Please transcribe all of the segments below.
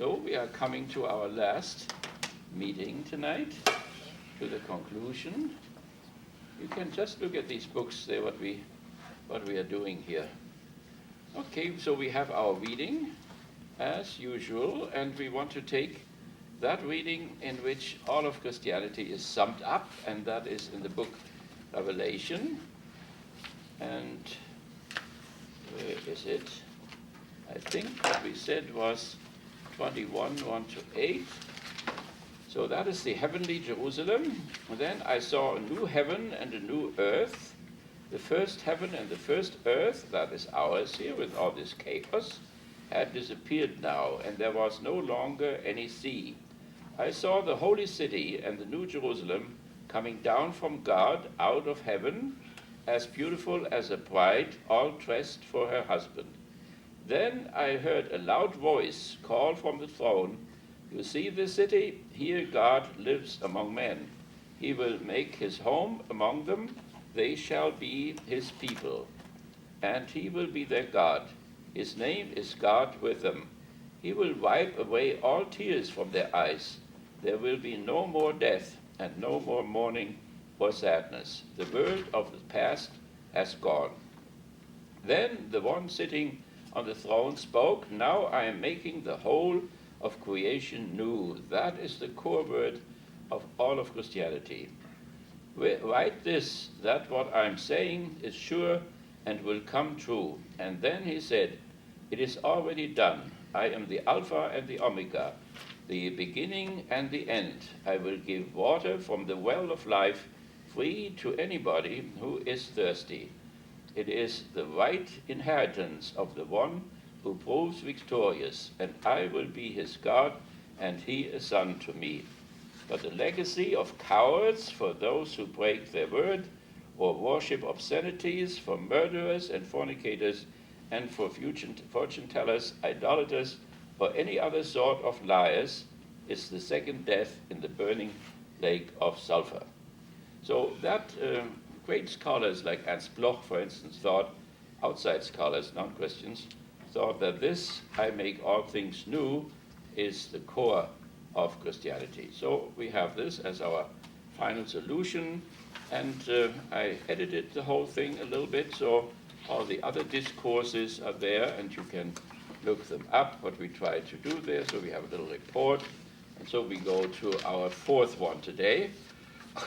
So we are coming to our last meeting tonight, to the conclusion. You can just look at these books, there what we are doing here. Okay, so we have our reading as usual, and we want to take that reading in which all of Christianity is summed up, and that is in the book Revelation. And where is it? I think what we said was 21, 1 to 8. So that is the heavenly Jerusalem. And then I saw a new heaven and a new earth. The first heaven and the first earth, that is ours here with all this chaos, had disappeared now, and there was no longer any sea. I saw the holy city and the new Jerusalem coming down from God out of heaven, as beautiful as a bride, all dressed for her husband. Then I heard a loud voice call from the throne, "You see this city? Here God lives among men. He will make his home among them. They shall be his people, and he will be their God. His name is God with them. He will wipe away all tears from their eyes. There will be no more death and no more mourning or sadness. The world of the past has gone." Then the one sitting on the throne spoke, "Now I am making the whole of creation new." That is the core word of all of Christianity. Write this, that what I'm saying is sure and will come true. And then he said, "It is already done. I am the Alpha and the Omega, the beginning and the end. I will give water from the well of life free to anybody who is thirsty. It is the right inheritance of the one who proves victorious, and I will be his God, and he a son to me. But the legacy of cowards, for those who break their word or worship obscenities, for murderers and fornicators, and for fortune tellers, idolaters, or any other sort of liars, is the second death in the burning lake of sulfur." So that great scholars like Ernst Bloch, for instance, thought, outside scholars, non-Christians, thought that this, "I make all things new," is the core of Christianity. So we have this as our final solution, and I edited the whole thing a little bit, so all the other discourses are there, and you can look them up, what we try to do there. So we have a little report, and so we go to our fourth one today.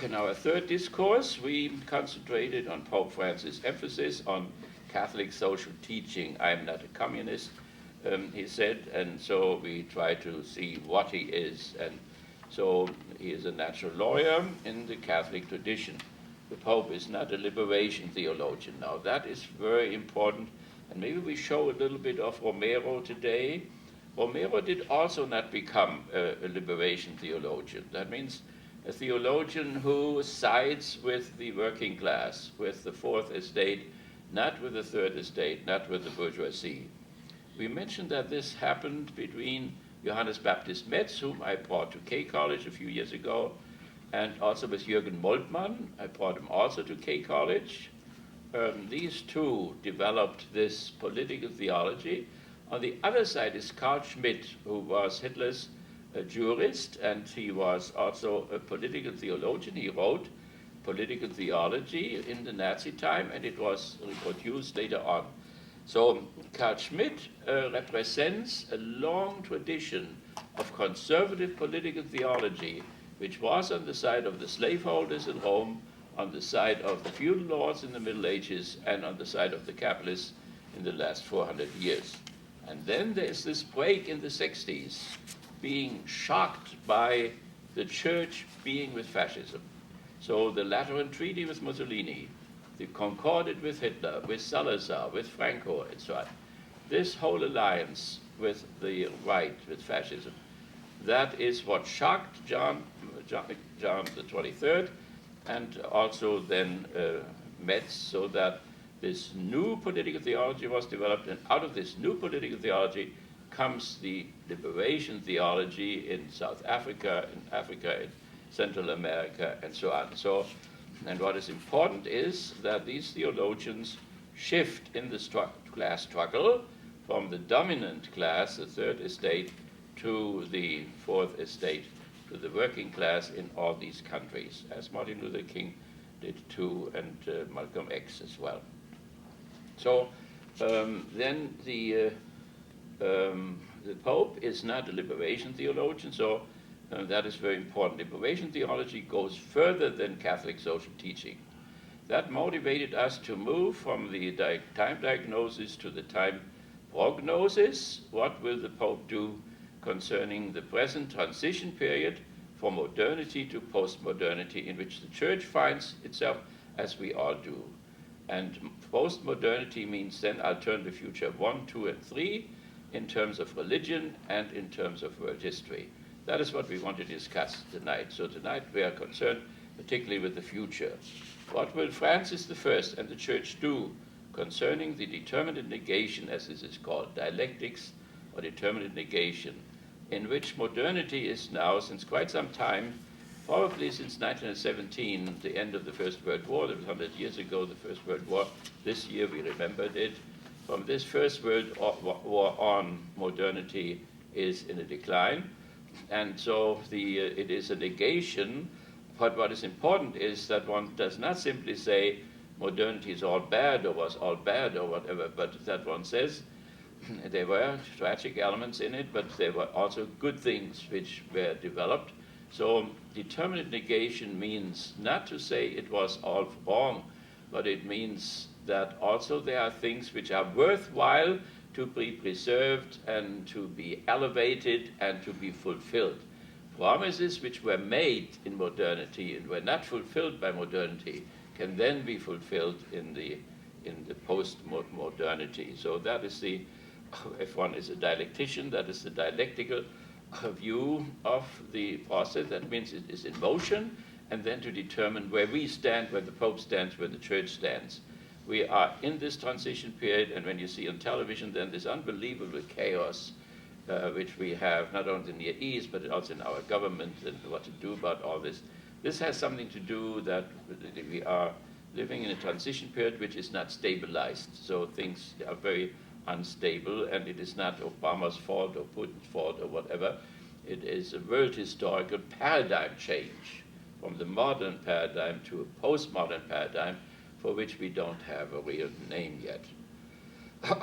In our third discourse, we concentrated on Pope Francis' emphasis on Catholic social teaching. "I'm not a communist," he said, and so we try to see what he is. And so he is a natural lawyer in the Catholic tradition. The Pope is not a liberation theologian. Now that is very important, and maybe we show a little bit of Romero today. Romero did also not become a liberation theologian. That means a theologian who sides with the working class, with the Fourth Estate, not with the Third Estate, not with the bourgeoisie. We mentioned that this happened between Johannes Baptist Metz, whom I brought to K College a few years ago, and also with Jürgen Moltmann. I brought him also to K College. These two developed this political theology. On the other side is Carl Schmitt, who was Hitler's jurist, and he was also a political theologian. He wrote political theology in the Nazi time, and it was reproduced later on. So Carl Schmitt represents a long tradition of conservative political theology, which was on the side of the slaveholders in Rome, on the side of the feudal lords in the Middle Ages, and on the side of the capitalists in the last 400 years. And then there is this break in the 60s, being shocked by the church being with fascism. So the Lateran Treaty with Mussolini, the Concordat with Hitler, with Salazar, with Franco, and so on. This whole alliance with the right, with fascism, that is what shocked John the 23rd, and also then Metz, so that this new political theology was developed, and out of this new political theology comes the liberation theology in South Africa, in Central America, and so on. So, and what is important is that these theologians shift in the class struggle from the dominant class, the Third Estate, to the fourth estate, to the working class in all these countries, as Martin Luther King did too, and Malcolm X as well. So then the Pope is not a liberation theologian, so that is very important. Liberation theology goes further than Catholic social teaching. That motivated us to move from the time diagnosis to the time prognosis. What will the Pope do concerning the present transition period from modernity to post-modernity, in which the Church finds itself, as we all do? And post-modernity means then I'll turn the future 1, 2, and 3 in terms of religion and in terms of world history. That is what we want to discuss tonight. So tonight we are concerned particularly with the future. What will Francis I and the Church do concerning the determinate negation, as this is called, dialectics or determinate negation, in which modernity is now, since quite some time, probably since 1917, the end of the First World War. That was 100 years ago, the First World War. This year we remembered it. From this First World War on, modernity is in a decline. And so it is a negation. But what is important is that one does not simply say modernity is all bad or was all bad or whatever, but that one says there were tragic elements in it, but there were also good things which were developed. So determinate negation means not to say it was all wrong, but it means that also there are things which are worthwhile to be preserved and to be elevated and to be fulfilled. Promises which were made in modernity and were not fulfilled by modernity can then be fulfilled in the post-modernity. So that is if one is a dialectician, that is the dialectical view of the process. That means it is in motion, and then to determine where we stand, where the Pope stands, where the Church stands. We are in this transition period, and when you see on television then this unbelievable chaos which we have not only in the Near East, but also in our government, and what to do about all this. This has something to do that we are living in a transition period which is not stabilized. So things are very unstable, and it is not Obama's fault or Putin's fault or whatever. It is a world historical paradigm change from the modern paradigm to a postmodern paradigm for which we don't have a real name yet.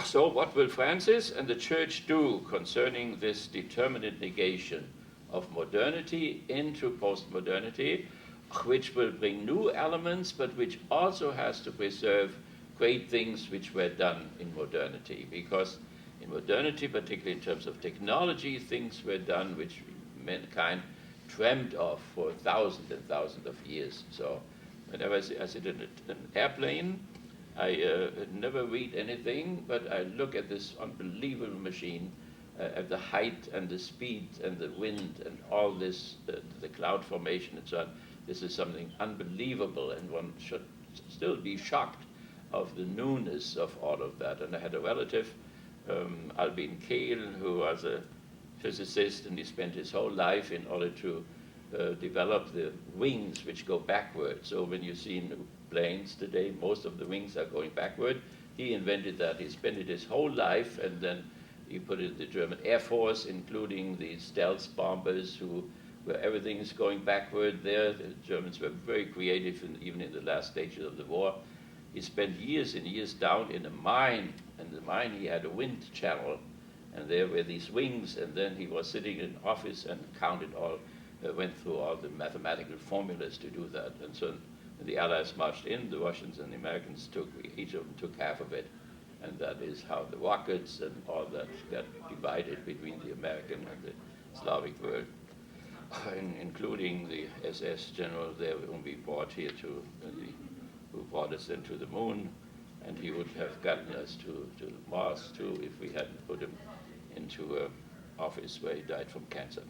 So what will Francis and the Church do concerning this determinate negation of modernity into postmodernity, which will bring new elements, but which also has to preserve great things which were done in modernity? Because in modernity, particularly in terms of technology, things were done which mankind dreamed of for thousands and thousands of years. So whenever I sit in an airplane, I never read anything, but I look at this unbelievable machine, at the height and the speed and the wind and all this, the cloud formation and so on. This is something unbelievable, and one should still be shocked of the newness of all of that. And I had a relative, Albin Kehl, who was a physicist, and he spent his whole life in order to develop the wings which go backward. So when you see planes today, most of the wings are going backward. He invented that. He spent his whole life, and then he put it in the German Air Force, including the stealth bombers where everything is going backward there. The Germans were very creative, even in the last stages of the war. He spent years and years down in a mine. In the mine he had a wind channel, and there were these wings, and then he was sitting in office and counted all, went through all the mathematical formulas to do that. And so when the Allies marched in, the Russians and the Americans each of them took half of it. And that is how the rockets and all that got divided between the American and the Slavic world, including the SS general there whom we brought here who brought us then to the moon, and he would have gotten us to Mars too if we hadn't put him into an office where he died from cancer.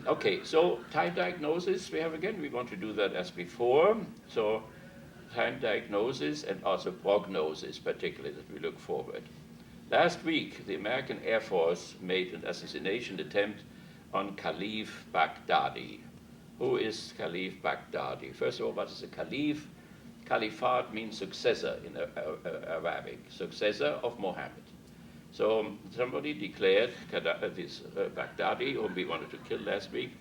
Okay, so time diagnosis, we want to do that as before. So time diagnosis and also prognosis, particularly, that we look forward. Last week, the American Air Force made an assassination attempt on Caliph Baghdadi. Who is Caliph Baghdadi? First of all, what is a caliph? Caliphate means successor in Arabic, successor of Muhammad. So somebody declared, this Baghdadi, whom we wanted to kill last week,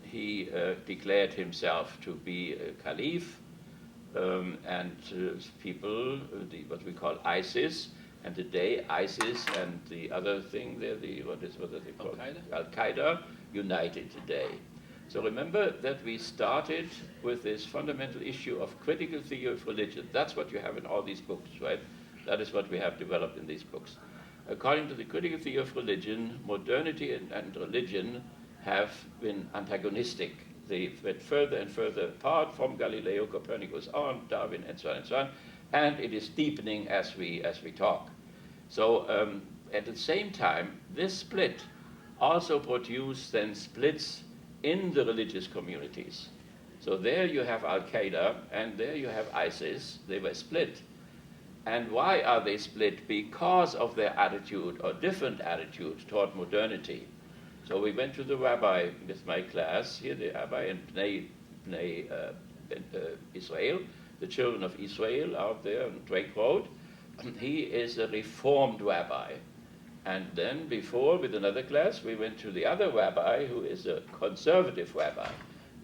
he declared himself to be a caliph, and people, what we call ISIS, and today ISIS and the other thing there, what are they called? Al-Qaeda, united today. So remember that we started with this fundamental issue of critical theory of religion. That's what you have in all these books, right? That is what we have developed in these books. According to the critical theory of religion, modernity and religion have been antagonistic. They went further and further apart from Galileo, Copernicus on, Darwin, and so on and so on. And it is deepening as we talk. So at the same time, this split also produced then splits in the religious communities. So there you have Al-Qaeda, and there you have ISIS. They were split. And why are they split? Because of their attitude, or different attitude, toward modernity. So we went to the rabbi with my class, here the rabbi in Bnei Israel, the children of Israel out there on Drake Road. He is a reformed rabbi. And then before, with another class, we went to the other rabbi, who is a conservative rabbi.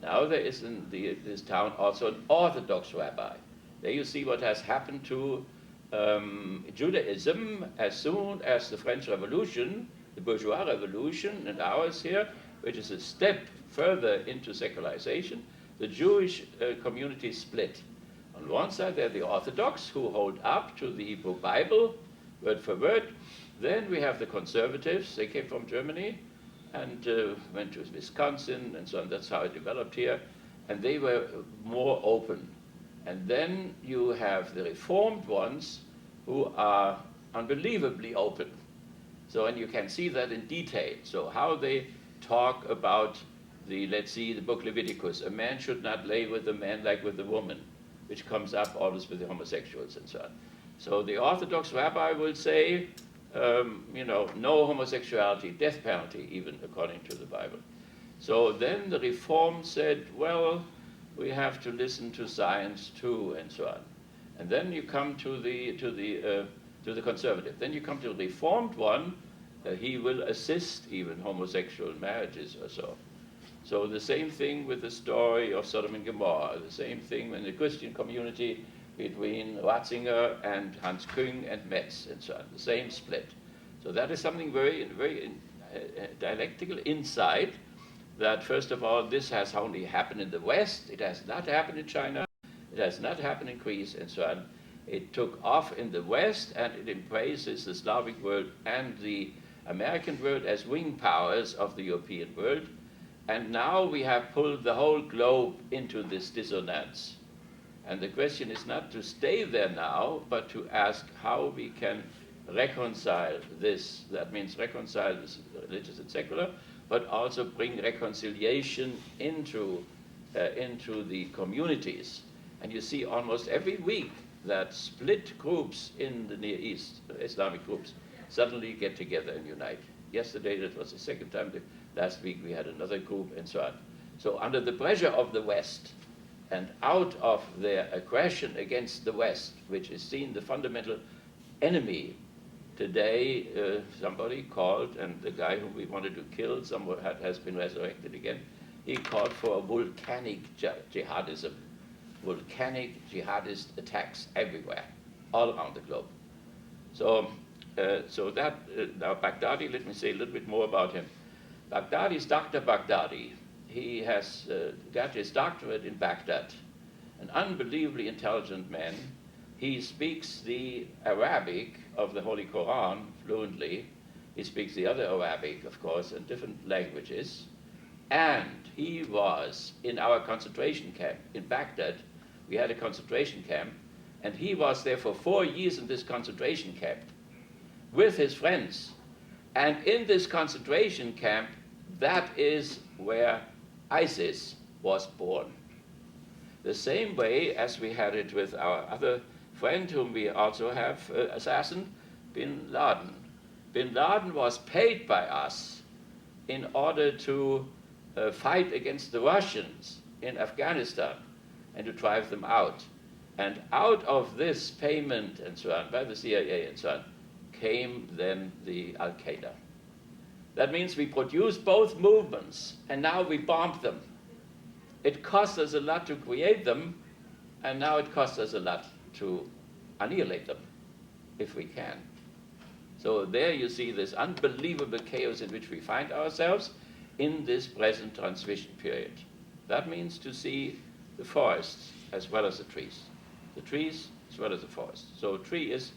Now there is in this town also an Orthodox rabbi. There you see what has happened to Judaism as soon as the French Revolution, the bourgeois revolution, and ours here, which is a step further into secularization, the Jewish community split. On one side, there are the Orthodox, who hold up to the Hebrew Bible, word for word. Then we have the conservatives. They came from Germany and went to Wisconsin and so on. That's how it developed here. And they were more open. And then you have the reformed ones who are unbelievably open. So, and you can see that in detail. So how they talk about let's see, the book Leviticus. A man should not lay with a man like with a woman, which comes up always with the homosexuals and so on. So the Orthodox rabbi will say, no homosexuality, death penalty, even according to the Bible. So then the Reformed said, well, we have to listen to science too, and so on. And then you come to the conservative. Then you come to the Reformed one. He will assist even homosexual marriages or so. So the same thing with the story of Sodom and Gomorrah. The same thing in the Christian community between Ratzinger and Hans Küng and Metz and so on, the same split. So that is something very, very dialectical insight that, first of all, this has only happened in the West. It has not happened in China. It has not happened in Greece and so on. It took off in the West, and it embraces the Slavic world and the American world as wing powers of the European world. And now we have pulled the whole globe into this dissonance. And the question is not to stay there now, but to ask how we can reconcile this. That means reconcile this religious and secular, but also bring reconciliation into the communities. And you see almost every week that split groups in the Near East, Islamic groups, suddenly get together and unite. Yesterday, that was the second time. Last week, we had another group, and so on. So under the pressure of the West, and out of their aggression against the West, which is seen the fundamental enemy, today somebody called, and the guy whom we wanted to kill, has been resurrected again, he called for a volcanic jihadism, volcanic jihadist attacks everywhere, all around the globe. So, now Baghdadi, let me say a little bit more about him. Baghdadi is Dr. Baghdadi. He has got his doctorate in Baghdad, an unbelievably intelligent man. He speaks the Arabic of the Holy Quran fluently. He speaks the other Arabic, of course, in different languages. And he was in our concentration camp in Baghdad. We had a concentration camp, and he was there for 4 years in this concentration camp with his friends. And in this concentration camp, that is where ISIS was born. The same way as we had it with our other friend, whom we also have assassin, Bin Laden. Bin Laden was paid by us in order to fight against the Russians in Afghanistan and to drive them out. And out of this payment and so on, by the CIA and so on, became then the Al-Qaeda. That means we produced both movements, and now we bomb them. It cost us a lot to create them, and now it costs us a lot to annihilate them, if we can. So there you see this unbelievable chaos in which we find ourselves in this present transition period. That means to see the forests as well as the trees. The trees as well as the forest. So tree is,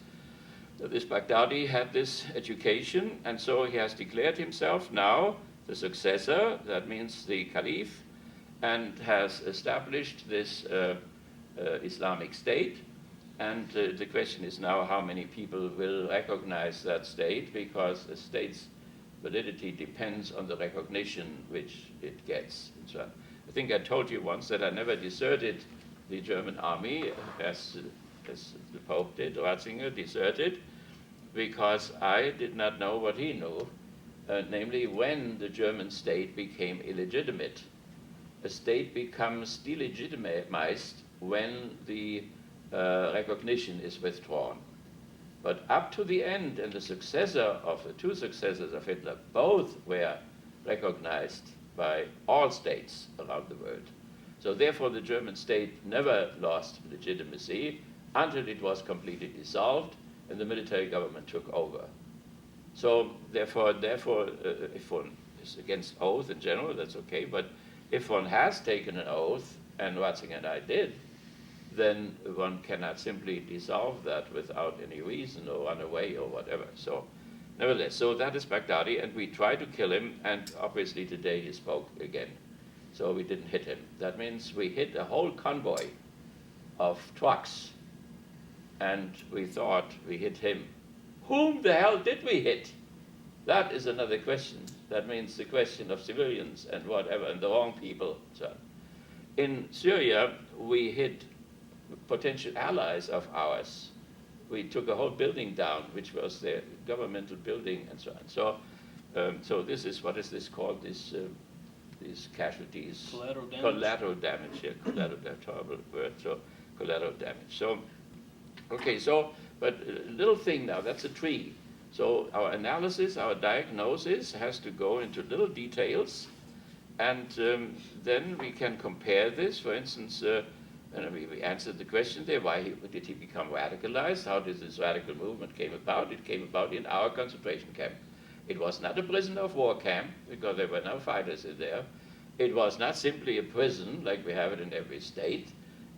this Baghdadi had this education, and so he has declared himself now the successor, that means the caliph, and has established this Islamic State. And the question is now how many people will recognize that state, because a state's validity depends on the recognition which it gets. And so I think I told you once that I never deserted the German army as the Pope did. Ratzinger deserted because I did not know what he knew, namely when the German state became illegitimate. A state becomes delegitimized when the recognition is withdrawn. But up to the end, and the two successors of Hitler, both were recognized by all states around the world. So therefore the German state never lost legitimacy until it was completely dissolved and the military government took over. So therefore, if one is against oath in general, that's okay, but if one has taken an oath, and Ratzinger and I did, then one cannot simply dissolve that without any reason or run away or whatever. So nevertheless, so that is Baghdadi, and we tried to kill him, and obviously today he spoke again. So we didn't hit him. That means we hit a whole convoy of trucks, and we thought we hit him. Whom the hell did we hit? That is another question. That means the question of civilians and whatever, and the wrong people. So in Syria, we hit potential allies of ours. We took a whole building down, which was the governmental building, and so on. So this is, what is this called? These casualties. Collateral damage. Collateral damage. Yeah, collateral. Terrible word. So collateral damage. So okay. So but a little thing now. That's a tree. So our analysis, our diagnosis has to go into little details, and then we can compare this. For instance. And we answered the question there, why did he become radicalized? How did this radical movement came about? It came about in our concentration camp. It was not a prisoner of war camp, because there were no fighters in there. It was not simply a prison, like we have it in every state.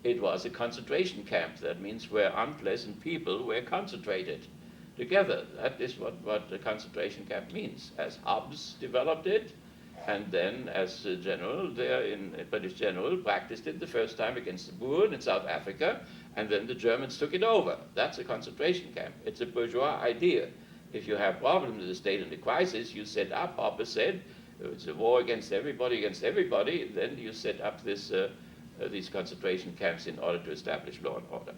It was a concentration camp. That means where unpleasant people were concentrated together. That is what the concentration camp means. As Hobbes developed it, and then, as a general, there in a British general, practiced it the first time against the Byrd in South Africa, and then the Germans took it over. That's a concentration camp. It's a bourgeois idea. If you have problems in the state and the crisis, you set up, Hobbes said, it's a war against everybody, then you set up this, these concentration camps in order to establish law and order.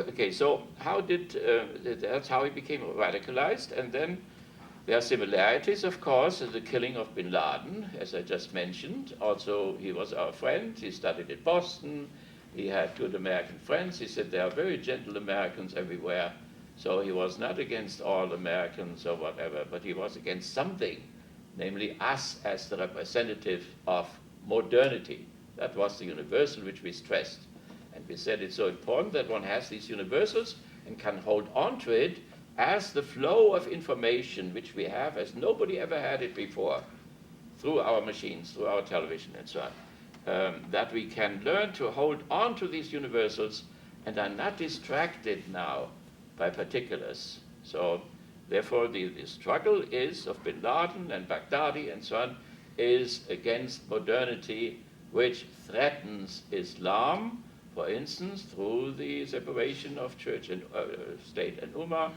Okay, so that's how he became radicalized, and then there are similarities, of course, in the killing of bin Laden, as I just mentioned. Also, he was our friend. He studied at Boston. He had good American friends. He said there are very gentle Americans everywhere. So he was not against all Americans or whatever, but he was against something, namely us as the representative of modernity. That was the universal which we stressed. And we said it's so important that one has these universals and can hold on to it as the flow of information which we have as nobody ever had it before, through our machines, through our television and so on, that we can learn to hold on to these universals and are not distracted now by particulars. So therefore the struggle is of bin Laden and Baghdadi and so on is against modernity, which threatens Islam, for instance, through the separation of church and state and ummah,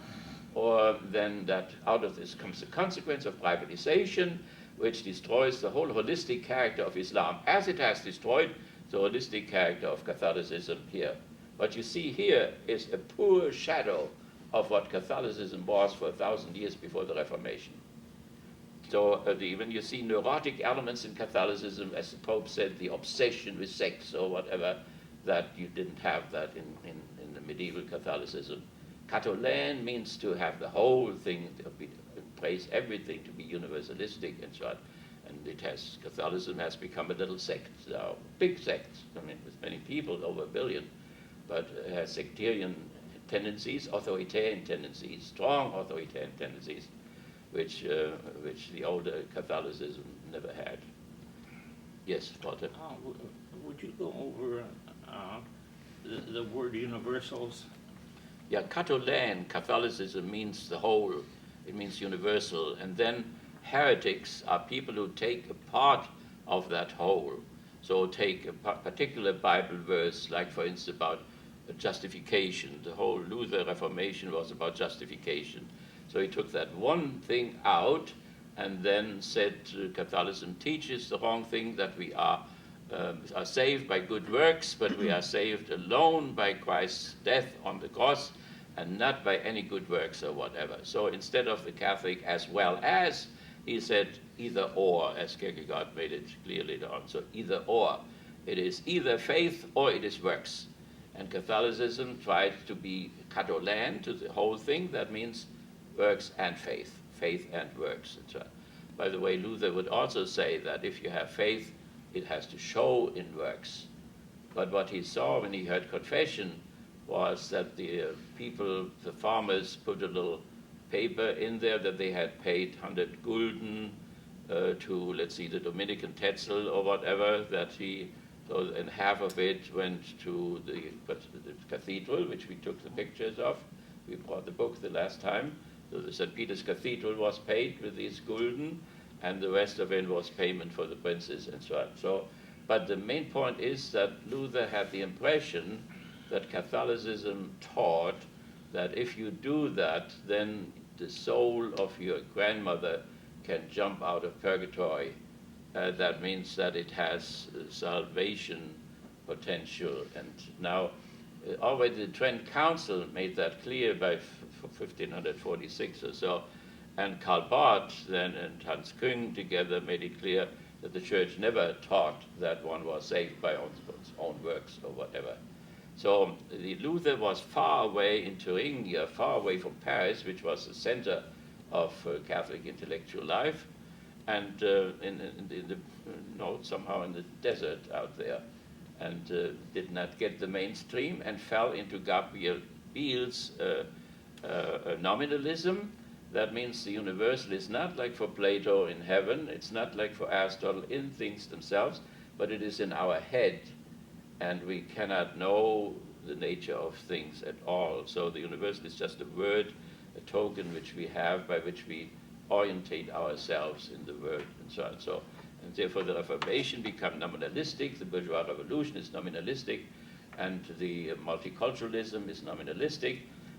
or then that out of this comes the consequence of privatization, which destroys the whole holistic character of Islam, as it has destroyed the holistic character of Catholicism here. What you see here is a poor shadow of what Catholicism was for 1,000 years before the Reformation. So when you see neurotic elements in Catholicism, as the Pope said, the obsession with sex or whatever, that you didn't have that in the medieval Catholicism. Catholicity means to have the whole thing, to embrace everything, to be universalistic and so on. And Catholicism has become a little sect, now, big sect, I mean, with many people, over 1 billion, but has sectarian tendencies, authoritarian tendencies, strong authoritarian tendencies, which the older Catholicism never had. Yes, Walter? Would you go over the word universals? Yeah, Catholicism means the whole, it means universal, and then heretics are people who take a part of that whole. So take a particular Bible verse, like for instance about justification. The whole Luther Reformation was about justification. So he took that one thing out and then said Catholicism teaches the wrong thing, that we are saved by good works, but we are saved alone by Christ's death on the cross and not by any good works or whatever. So instead of the Catholic as well as, he said either or, as Kierkegaard made it clear later on. So either or. It is either faith or it is works. And Catholicism tried to be Catholicity to the whole thing. That means works and faith and works. By the way, Luther would also say that if you have faith, it has to show in works. But what he saw when he heard confession was that the people, the farmers, put a little paper in there that they had paid 100 gulden to, let's see, the Dominican Tetzel or whatever, and half of it went to the cathedral, which we took the pictures of. We brought the book the last time. So the St. Peter's Cathedral was paid with these gulden, and the rest of it was payment for the princes and so on. But the main point is that Luther had the impression that Catholicism taught that if you do that, then the soul of your grandmother can jump out of purgatory. That means that it has salvation potential. And now, already the Trent Council made that clear by 1546 or so. And Karl Barth then and Hans Küng together made it clear that the church never taught that one was saved by one's own works or whatever. So the Luther was far away in Thuringia, far away from Paris, which was the center of Catholic intellectual life, and somehow in the desert out there, and did not get the mainstream and fell into Gabriel Biel's nominalism. That means the universal is not like for Plato in heaven, it's not like for Aristotle in things themselves, but it is in our head. And we cannot know the nature of things at all. So the universal is just a word, a token which we have by which we orientate ourselves in the world and so on. And therefore the Reformation became nominalistic, the bourgeois revolution is nominalistic, and the multiculturalism is nominalistic.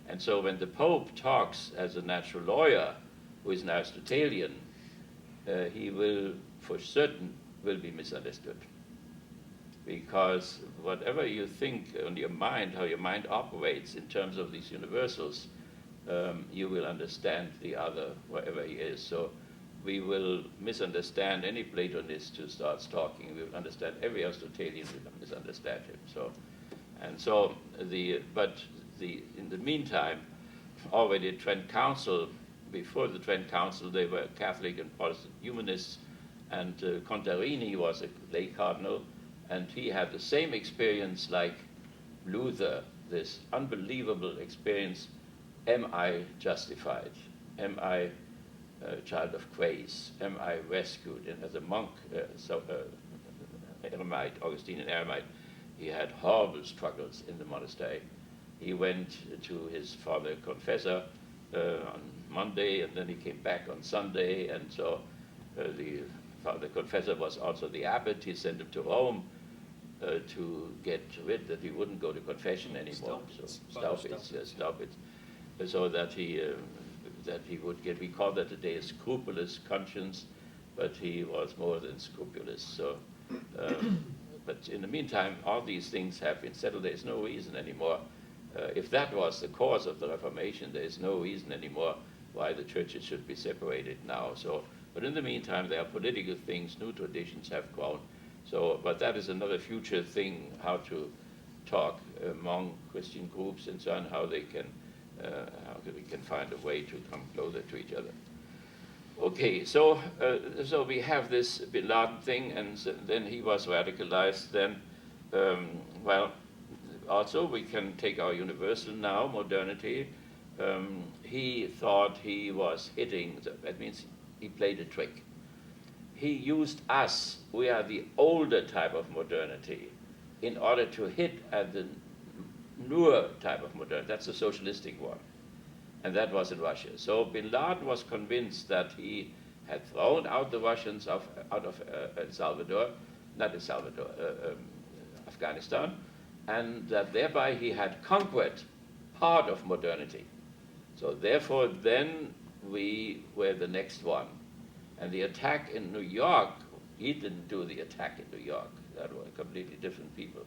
And so when the Pope talks as a natural lawyer, who is an Aristotelian, he will, for certain, will be misunderstood. Because whatever you think on your mind, how your mind operates in terms of these universals, you will understand the other wherever he is. So we will misunderstand any Platonist who starts talking. We will understand every Aristotelian, we will misunderstand him. In the meantime, already Trent Council, before the Trent Council, they were Catholic and Protestant humanists, and Contarini was a lay cardinal, and he had the same experience like Luther, this unbelievable experience. Am I justified? Am I a child of grace? Am I rescued? And as a monk, Eremite, Augustinian Eremite, he had horrible struggles in the monastery. He went to his father confessor on Monday, and then he came back on Sunday, and so the father confessor was also the abbot. He sent him to Rome to get rid that he wouldn't go to confession anymore. Staupitz, so that he would get. We call that today a scrupulous conscience, but he was more than scrupulous. So, but in the meantime, all these things have been settled. There is no reason anymore. If that was the cause of the Reformation, there is no reason anymore why the churches should be separated now. So, but in the meantime, there are political things. New traditions have grown. So, but that is another future thing, how to talk among Christian groups and so on, how they can how we can find a way to come closer to each other. Okay, so so we have this Bin Laden thing, and then he was radicalized. Then, well, also we can take our universal now, modernity. He thought he was hitting, that means he played a trick. He used us, we are the older type of modernity, in order to hit at the newer type of modernity. That's the socialistic one. And that was in Russia. So Bin Laden was convinced that he had thrown out the Russians out of Afghanistan, and that thereby he had conquered part of modernity. So therefore, then we were the next one. And the attack in New York, he didn't do the attack in New York. That were completely different people.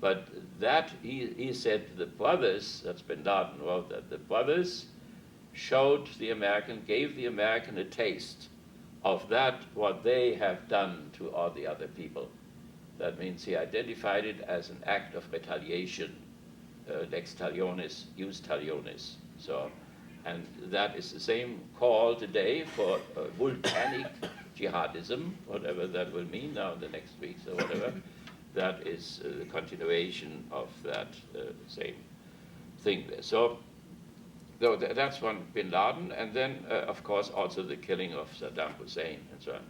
But that, he said, the brothers, that's Bin Laden wrote that, the brothers showed the American, gave the American a taste of that, what they have done to all the other people. That means he identified it as an act of retaliation, lex talionis, jus talionis. So, and that is the same call today for volcanic jihadism, whatever that will mean now in the next weeks or whatever. That is the continuation of that same thing there. So that's one Bin Laden, and then, of course, also the killing of Saddam Hussein and so on.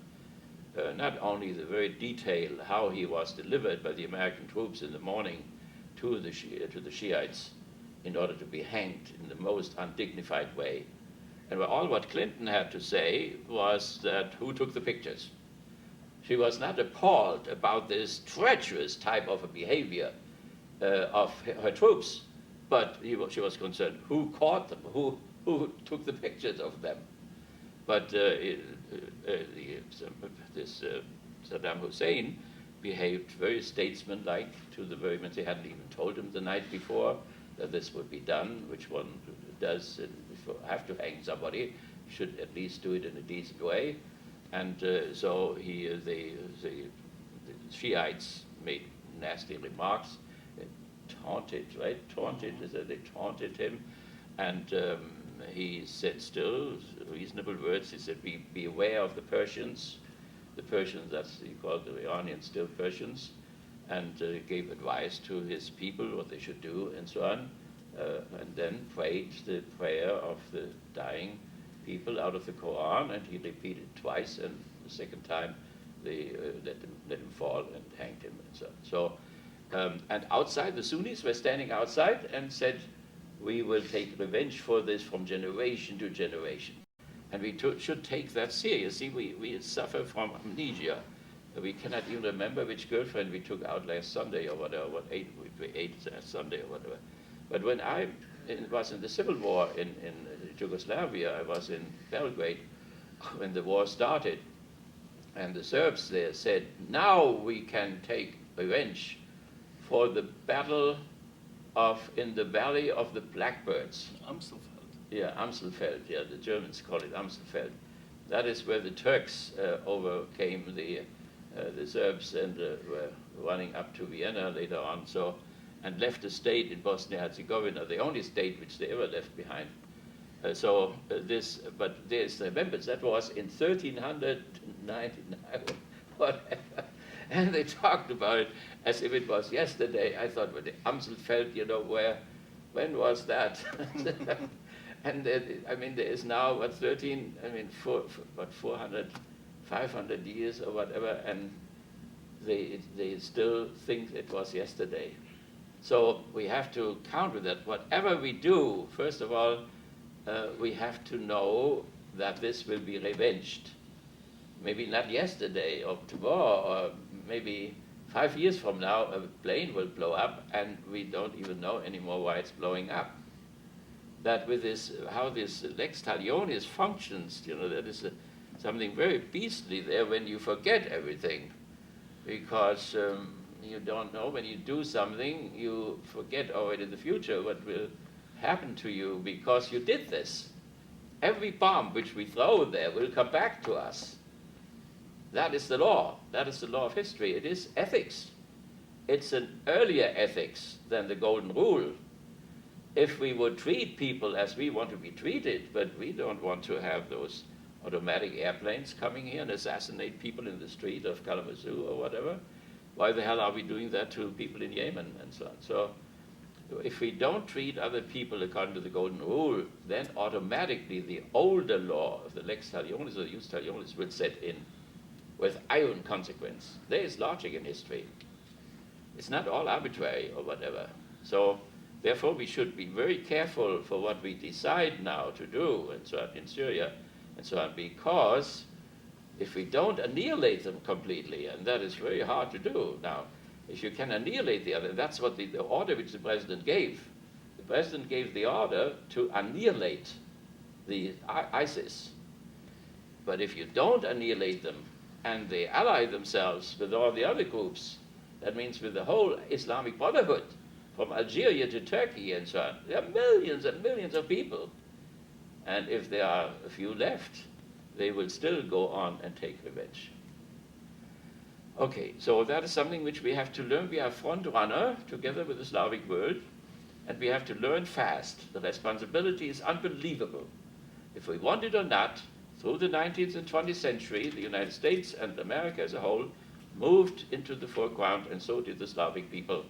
Not only the very detail how he was delivered by the American troops in the morning to the Shiites in order to be hanged in the most undignified way. And all what Clinton had to say was that who took the pictures? She was not appalled about this treacherous type of a behavior of her troops, but she was concerned who caught them, who took the pictures of them. But Saddam Hussein behaved very statesmanlike to the very much. They hadn't even told him the night before that this would be done, which one does if you have to hang somebody, should at least do it in a decent way. And so the Shiites made nasty remarks, taunted, right? They taunted him, and he said still reasonable words. He said, be aware of the Persians, that's, he called the Iranians still Persians, and gave advice to his people what they should do and so on, and then prayed the prayer of the dying people out of the Quran, and he repeated twice, and the second time they let him fall and hanged him and so on. So, and outside, the Sunnis were standing outside and said, we will take revenge for this from generation to generation. And we should take that seriously. We suffer from amnesia. We cannot even remember which girlfriend we took out last Sunday or whatever, we ate last Sunday or whatever. But when I was in the civil war in Yugoslavia, I was in Belgrade when the war started, and the Serbs there said, now we can take revenge for the battle in the Valley of the Blackbirds. Amstelfeld. Yeah, Amstelfeld, yeah, the Germans call it Amstelfeld. That is where the Turks overcame the Serbs and were running up to Vienna later on, so, and left a state in Bosnia-Herzegovina, the only state which they ever left behind. But there's, remember, that was in 1399, whatever. And they talked about it as if it was yesterday. I thought, well, the Amstelfeld, when was that? And I mean, there is now, 400, 500 years or whatever, and they still think it was yesterday. So we have to counter that. Whatever we do, first of all, we have to know that this will be revenged. Maybe not yesterday or tomorrow, or maybe 5 years from now, a plane will blow up, and we don't even know anymore why it's blowing up. That with this, how this lex talionis functions, that is something very beastly there when you forget everything, because you don't know when you do something, you forget already in the future what will happen to you because you did this. Every bomb which we throw there will come back to us. That is the law. That is the law of history. It is ethics. It's an earlier ethics than the Golden Rule. if we would treat people as we want to be treated, but we don't want to have those automatic airplanes coming here and assassinate people in the street of Kalamazoo or whatever, why the hell are we doing that to people in Yemen and so on? So if we don't treat other people according to the golden rule, then automatically the older law of the lex talionis or the jus talionis will set in with iron consequence. There is logic in history. It's not all arbitrary or whatever. So therefore we should be very careful for what we decide now to do and so on in Syria and so on, because if we don't annihilate them completely, and that is very hard to do now, if you can annihilate the other, that's what the order which the president gave. The president gave the order to annihilate the ISIS. But if you don't annihilate them and they ally themselves with all the other groups, that means with the whole Islamic Brotherhood, from Algeria to Turkey and so on, there are millions and millions of people. And if there are a few left, they will still go on and take revenge. Okay, so that is something which we have to learn. We are front runner together with the Slavic world, and we have to learn fast. The responsibility is unbelievable. If we want it or not, through the 19th and 20th century, the United States and America as a whole moved into the foreground, and so did the Slavic people.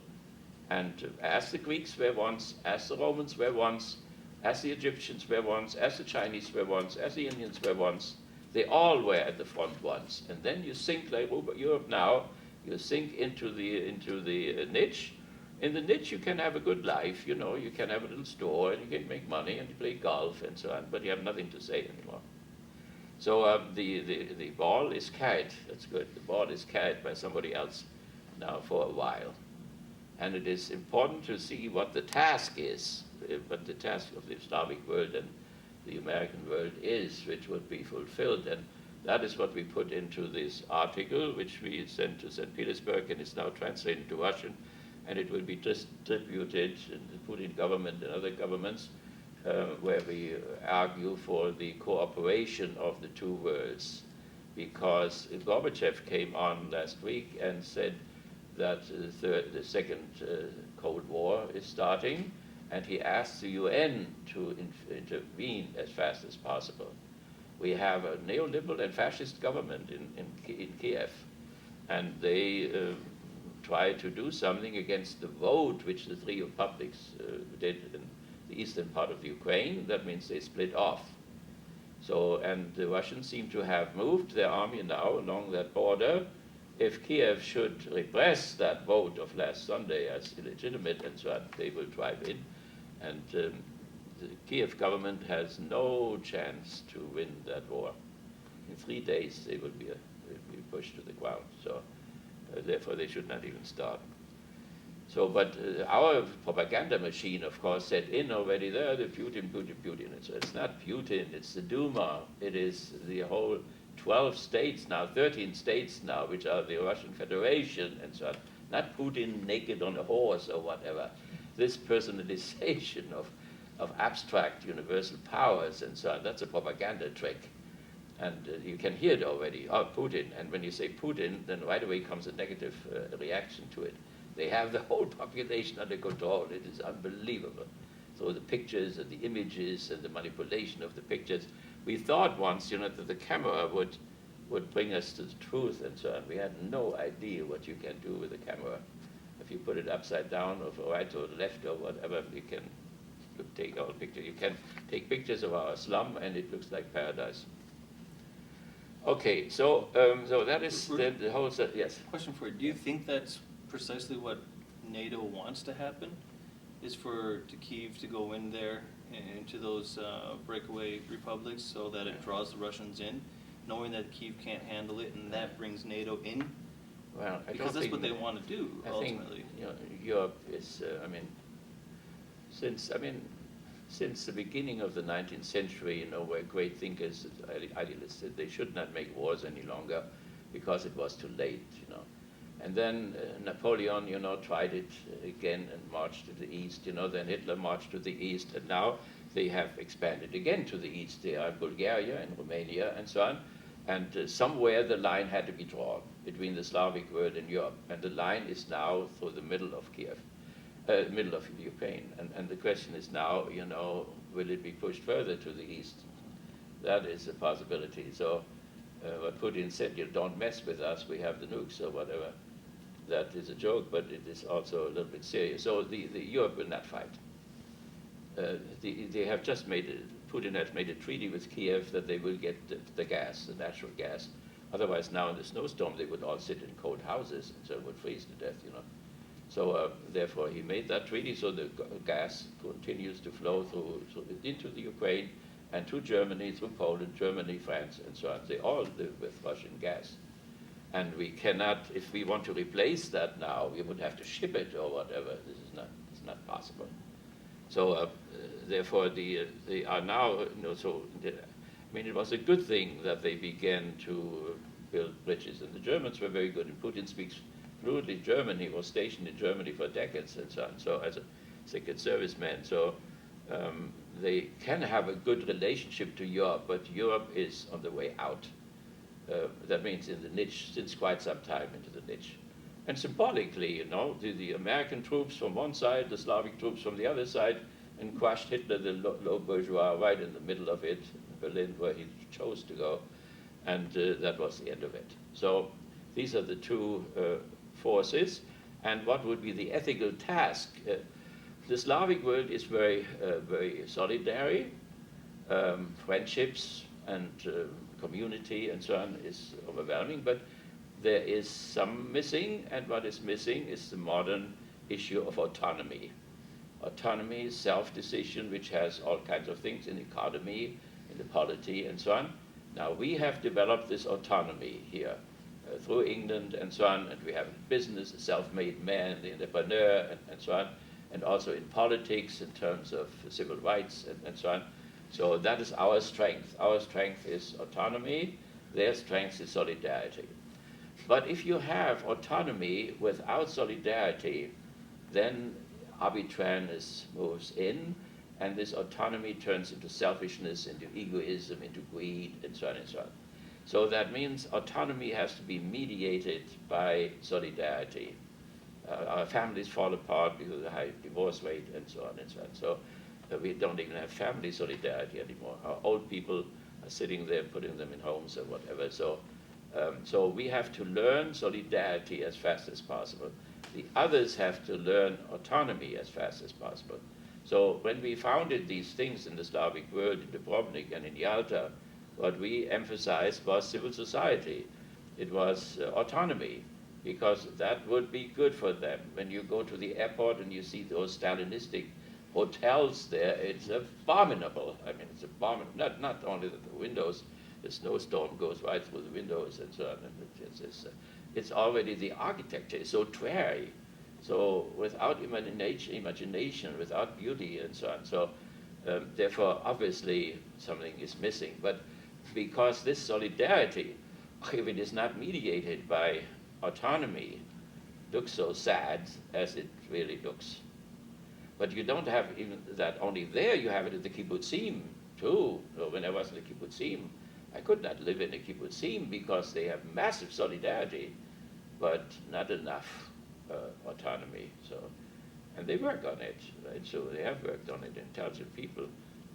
And as the Greeks were once, as the Romans were once, as the Egyptians were once, as the Chinese were once, as the Indians were once, they all were at the front once. And then you sink like Europe now, you sink into the niche. In the niche you can have a good life, you know, you can have a little store and you can make money and you play golf and so on, but you have nothing to say anymore. So the ball is carried, that's good, the ball is carried by somebody else now for a while. And it is important to see what the task is, what the task of the Slavic world and the American world is, which would be fulfilled. And that is what we put into this article, which we sent to St. Petersburg and is now translated to Russian, and it will be distributed in the Putin government and other governments, where we argue for the cooperation of the two worlds. Because Gorbachev came on last week and said that the second Cold War is starting, and he asked the UN to intervene as fast as possible. We have a neoliberal and fascist government in Kiev, and they try to do something against the vote which the three republics did in the eastern part of the Ukraine. That means they split off. So, and the Russians seem to have moved their army now along that border. If Kiev should repress that vote of last Sunday as illegitimate and so on, they will drive in. And the Kiev government has no chance to win that war. In 3 days, they will be pushed to the ground. So therefore, they should not even start. So, but our propaganda machine, of course, set in already there, the Putin. It's not Putin, it's the Duma. It is the whole 12 states now, 13 states now, which are the Russian Federation and so on. Not Putin naked on a horse or whatever. This personalization of abstract universal powers and so on, that's a propaganda trick. And you can hear it already, oh, Putin. And when you say Putin, then right away comes a negative reaction to it. They have the whole population under control. It is unbelievable. So the pictures and the images and the manipulation of the pictures. We thought once, you know, that the camera would bring us to the truth and so on. We had no idea what you can do with the camera. If you put it upside down or right or left or whatever, you can take all pictures. You can take pictures of our slum and it looks like paradise. Okay, so that is the whole set. Yes. Question for you: do you think that's precisely what NATO wants to happen? Is for Kyiv to go in there into those breakaway republics so that it draws the Russians in, knowing that Kyiv can't handle it, and that brings NATO in? Well, because that's what they want to do ultimately. Think, you know, Europe is, since the beginning of the 19th century, you know, where great thinkers, idealists said they should not make wars any longer because it was too late, you know. And then Napoleon, you know, tried it again and marched to the east, you know, then Hitler marched to the east, and now they have expanded again to the east. They are in Bulgaria and Romania and so on. And somewhere the line had to be drawn between the Slavic world and Europe. And the line is now through the middle of Kiev. middle of Ukraine. And the question is now, will it be pushed further to the east? That is a possibility. So what Putin said, you don't mess with us, we have the nukes or whatever. That is a joke, but it is also a little bit serious. So the Europe will not fight. They have just Putin has made a treaty with Kiev that they will get the gas, the natural gas. Otherwise, now in the snowstorm, they would all sit in cold houses, and so would freeze to death, So therefore, he made that treaty, so the gas continues to flow into the Ukraine and to Germany, through Poland, Germany, France, and so on. They all live with Russian gas. And we cannot, if we want to replace that now, we would have to ship it or whatever. This is not possible. So therefore, they are now, it was a good thing that they began to build bridges. And the Germans were very good. And Putin speaks fluently German. He was stationed in Germany for decades and so on. So as a Secret Service man. So they can have a good relationship to Europe, but Europe is on the way out. That means in the niche since quite some time, into the niche. And symbolically, the American troops from one side, the Slavic troops from the other side, and crushed Hitler, the low bourgeois, right in the middle of it, Berlin, where he chose to go. And that was the end of it. So these are the two forces. And what would be the ethical task? The Slavic world is very, very solidary. Friendships and community and so on is overwhelming, but there is some missing, and what is missing is the modern issue of autonomy. Autonomy, self-decision, which has all kinds of things in the economy, in the polity, and so on. Now, we have developed this autonomy here through England and so on, and we have business, a self-made man, the entrepreneur, and so on, and also in politics in terms of civil rights and so on. So that is our strength. Our strength is autonomy. Their strength is solidarity. But if you have autonomy without solidarity, then arbitrariness moves in, and this autonomy turns into selfishness, into egoism, into greed, and so on and so on. So that means autonomy has to be mediated by solidarity. Our families fall apart because of the high divorce rate, and so on and so on. So we don't even have family solidarity anymore. Our old people are sitting there, putting them in homes or whatever. So we have to learn solidarity as fast as possible. The others have to learn autonomy as fast as possible. So when we founded these things in the Slavic world, in Dubrovnik and in Yalta, what we emphasized was civil society. It was autonomy, because that would be good for them. When you go to the airport and you see those Stalinistic hotels there, it's abominable. I mean, it's abominable. Not only that the windows, the snowstorm goes right through the windows and so on. And it's already the architecture is so dreary. So without imagination, without beauty and so on. So therefore, obviously, something is missing. But because this solidarity, if it is not mediated by autonomy, looks so sad as it really looks. But you don't have even that only there, you have it in the kibbutzim too. So when I was in the kibbutzim, I could not live in a kibbutzim because they have massive solidarity, but not enough autonomy. So, and they work on it, right? So they have worked on it. Intelligent people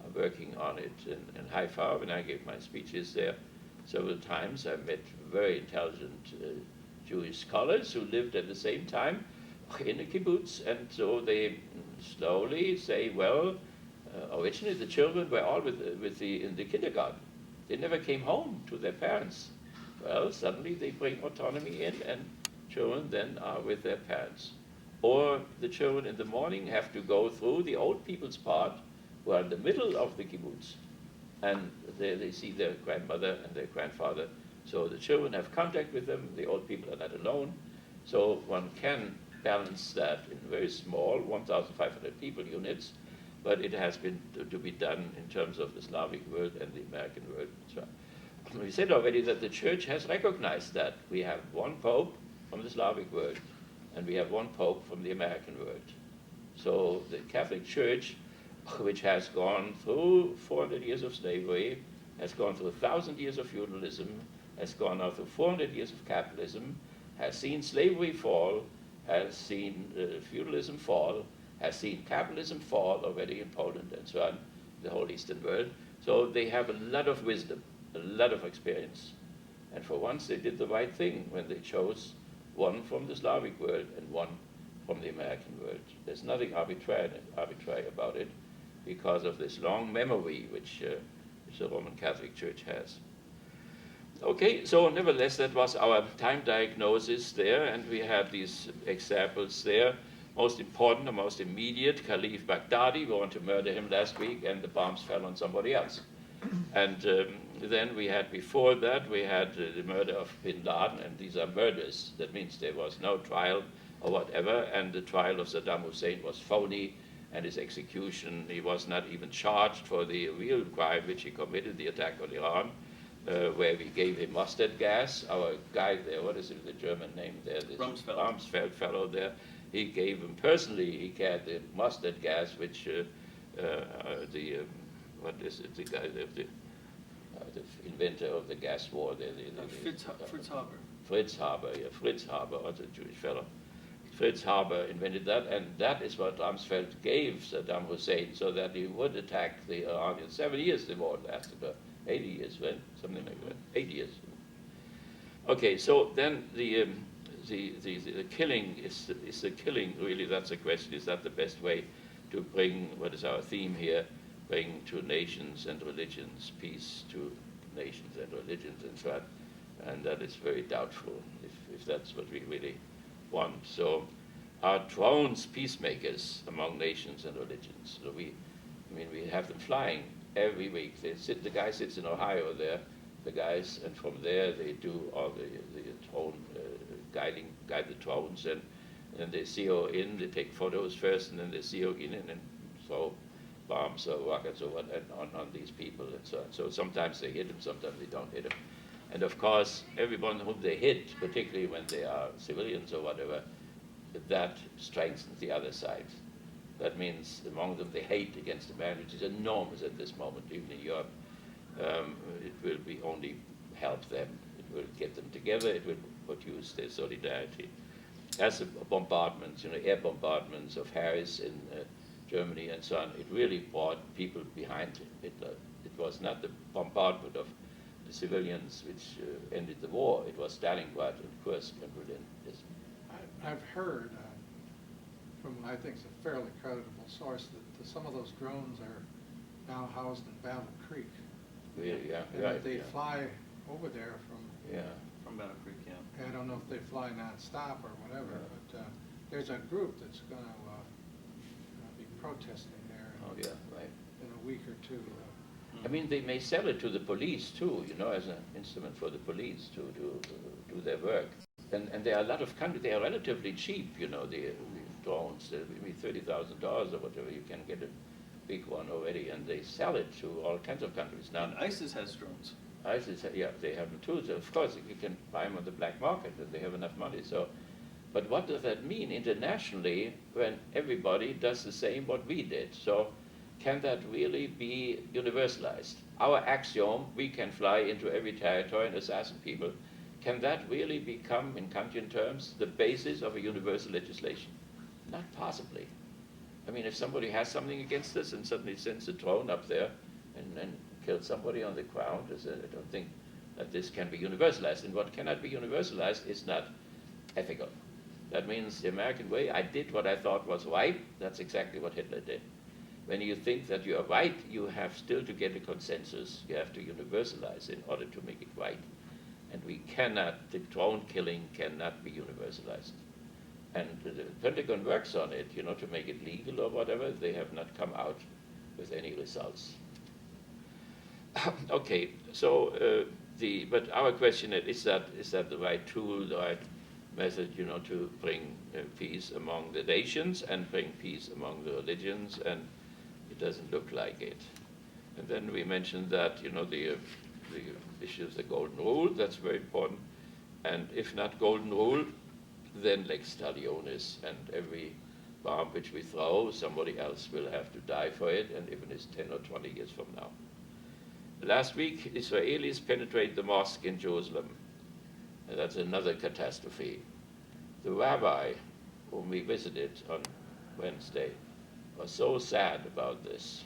are working on it. In Haifa, when I gave my speeches there several times, I met very intelligent Jewish scholars who lived at the same time in a kibbutz, and so they slowly say, well, originally the children were all in the kindergarten. They never came home to their parents. Well, suddenly they bring autonomy in, and children then are with their parents. Or the children in the morning have to go through the old people's part, who are in the middle of the kibbutz, and they see their grandmother and their grandfather. So the children have contact with them, the old people are not alone. So one can balance that in very small 1,500 people units, but it has been to be done in terms of the Slavic world and the American world. So we said already that the Church has recognized that. We have one Pope from the Slavic world, and we have one Pope from the American world. So the Catholic Church, which has gone through 400 years of slavery, has gone through 1,000 years of feudalism, has gone now through 400 years of capitalism, has seen slavery fall, has seen feudalism fall, has seen capitalism fall already in Poland and so on, the whole Eastern world. So they have a lot of wisdom, a lot of experience. And for once they did the right thing when they chose one from the Slavic world and one from the American world. There's nothing arbitrary about it because of this long memory which the Roman Catholic Church has. Okay, so nevertheless, that was our time diagnosis there, and we had these examples there. Most important or most immediate, Khalif Baghdadi, we wanted to murder him last week, and the bombs fell on somebody else. And then we had, before that, we had the murder of bin Laden, and these are murders. That means there was no trial or whatever, and the trial of Saddam Hussein was phony, and his execution, he was not even charged for the real crime which he committed, the attack on Iran, where we gave him mustard gas. Our guy there, what is it, the German name there? This Rumsfeld fellow there. He gave him personally, he had the mustard gas, which what is it, the guy, the inventor of the gas war there. Fritz Haber. Fritz Haber, also a Jewish fellow. Fritz Haber invented that, and that is what Rumsfeld gave Saddam Hussein so that he would attack the Iranians. 7 years the war lasted, 80 years, right? Something like that, 8 years. Okay, so then the killing is the killing, really, that's the question. Is that the best way to bring, what is our theme here, bring to nations and religions, peace to nations and religions and so on? And that is very doubtful if that's what we really want. So are drones peacemakers among nations and religions? So we have them flying every week. The guy sits in Ohio there, the guys, and from there they do all the drone guide the drones, and they zero in, they take photos first, and then they zero in and throw bombs or rockets or what on these people and so on. So sometimes they hit them, sometimes they don't hit them. And of course, everyone whom they hit, particularly when they are civilians or whatever, that strengthens the other side. That means among them the hate against the man, which is enormous at this moment, even in Europe. It will be only help them. It will get them together. It will produce their solidarity. As the bombardments, air bombardments of Paris in Germany and so on, it really brought people behind Hitler. It was not the bombardment of the civilians which ended the war. It was Stalingrad and Kursk and Berlin. Yes. I've heard from, I think, it's a fairly credible source that some of those drones are now housed in Battle Creek. Really, yeah, and right. They fly over there from Battle Creek, yeah. I don't know if they fly nonstop or whatever, but there's a group that's going to be protesting there in a week or two. I mean, they may sell it to the police too, as an instrument for the police to do their work. And there are a lot of countries, they are relatively cheap, the drones, maybe $30,000 or whatever, you can get a big one already, and they sell it to all kinds of countries. Now, And ISIS has drones. ISIS, yeah, they have them too. So of course, you can buy them on the black market, and they have enough money. So, but what does that mean internationally when everybody does the same what we did? So, can that really be universalized? Our axiom, we can fly into every territory and assassinate people. Can that really become, in Kantian terms, the basis of a universal legislation? Not possibly. I mean, if somebody has something against us and suddenly sends a drone up there and kills somebody on the ground, I don't think that this can be universalized. And what cannot be universalized is not ethical. That means the American way, I did what I thought was right. That's exactly what Hitler did. When you think that you are right, you have still to get a consensus. You have to universalize in order to make it right. And we cannot, the drone killing cannot be universalized. And the Pentagon works on it, to make it legal or whatever. They have not come out with any results. Okay, so but our question is that the right tool, the right method, to bring peace among the nations and bring peace among the religions, and it doesn't look like it. And then we mentioned that, the issue of the golden rule, that's very important. And if not golden rule, then lex talionis, and every bomb which we throw, somebody else will have to die for it, and even it's 10 or 20 years from now. Last week, Israelis penetrate the mosque in Jerusalem. And that's another catastrophe. The rabbi whom we visited on Wednesday, was so sad about this.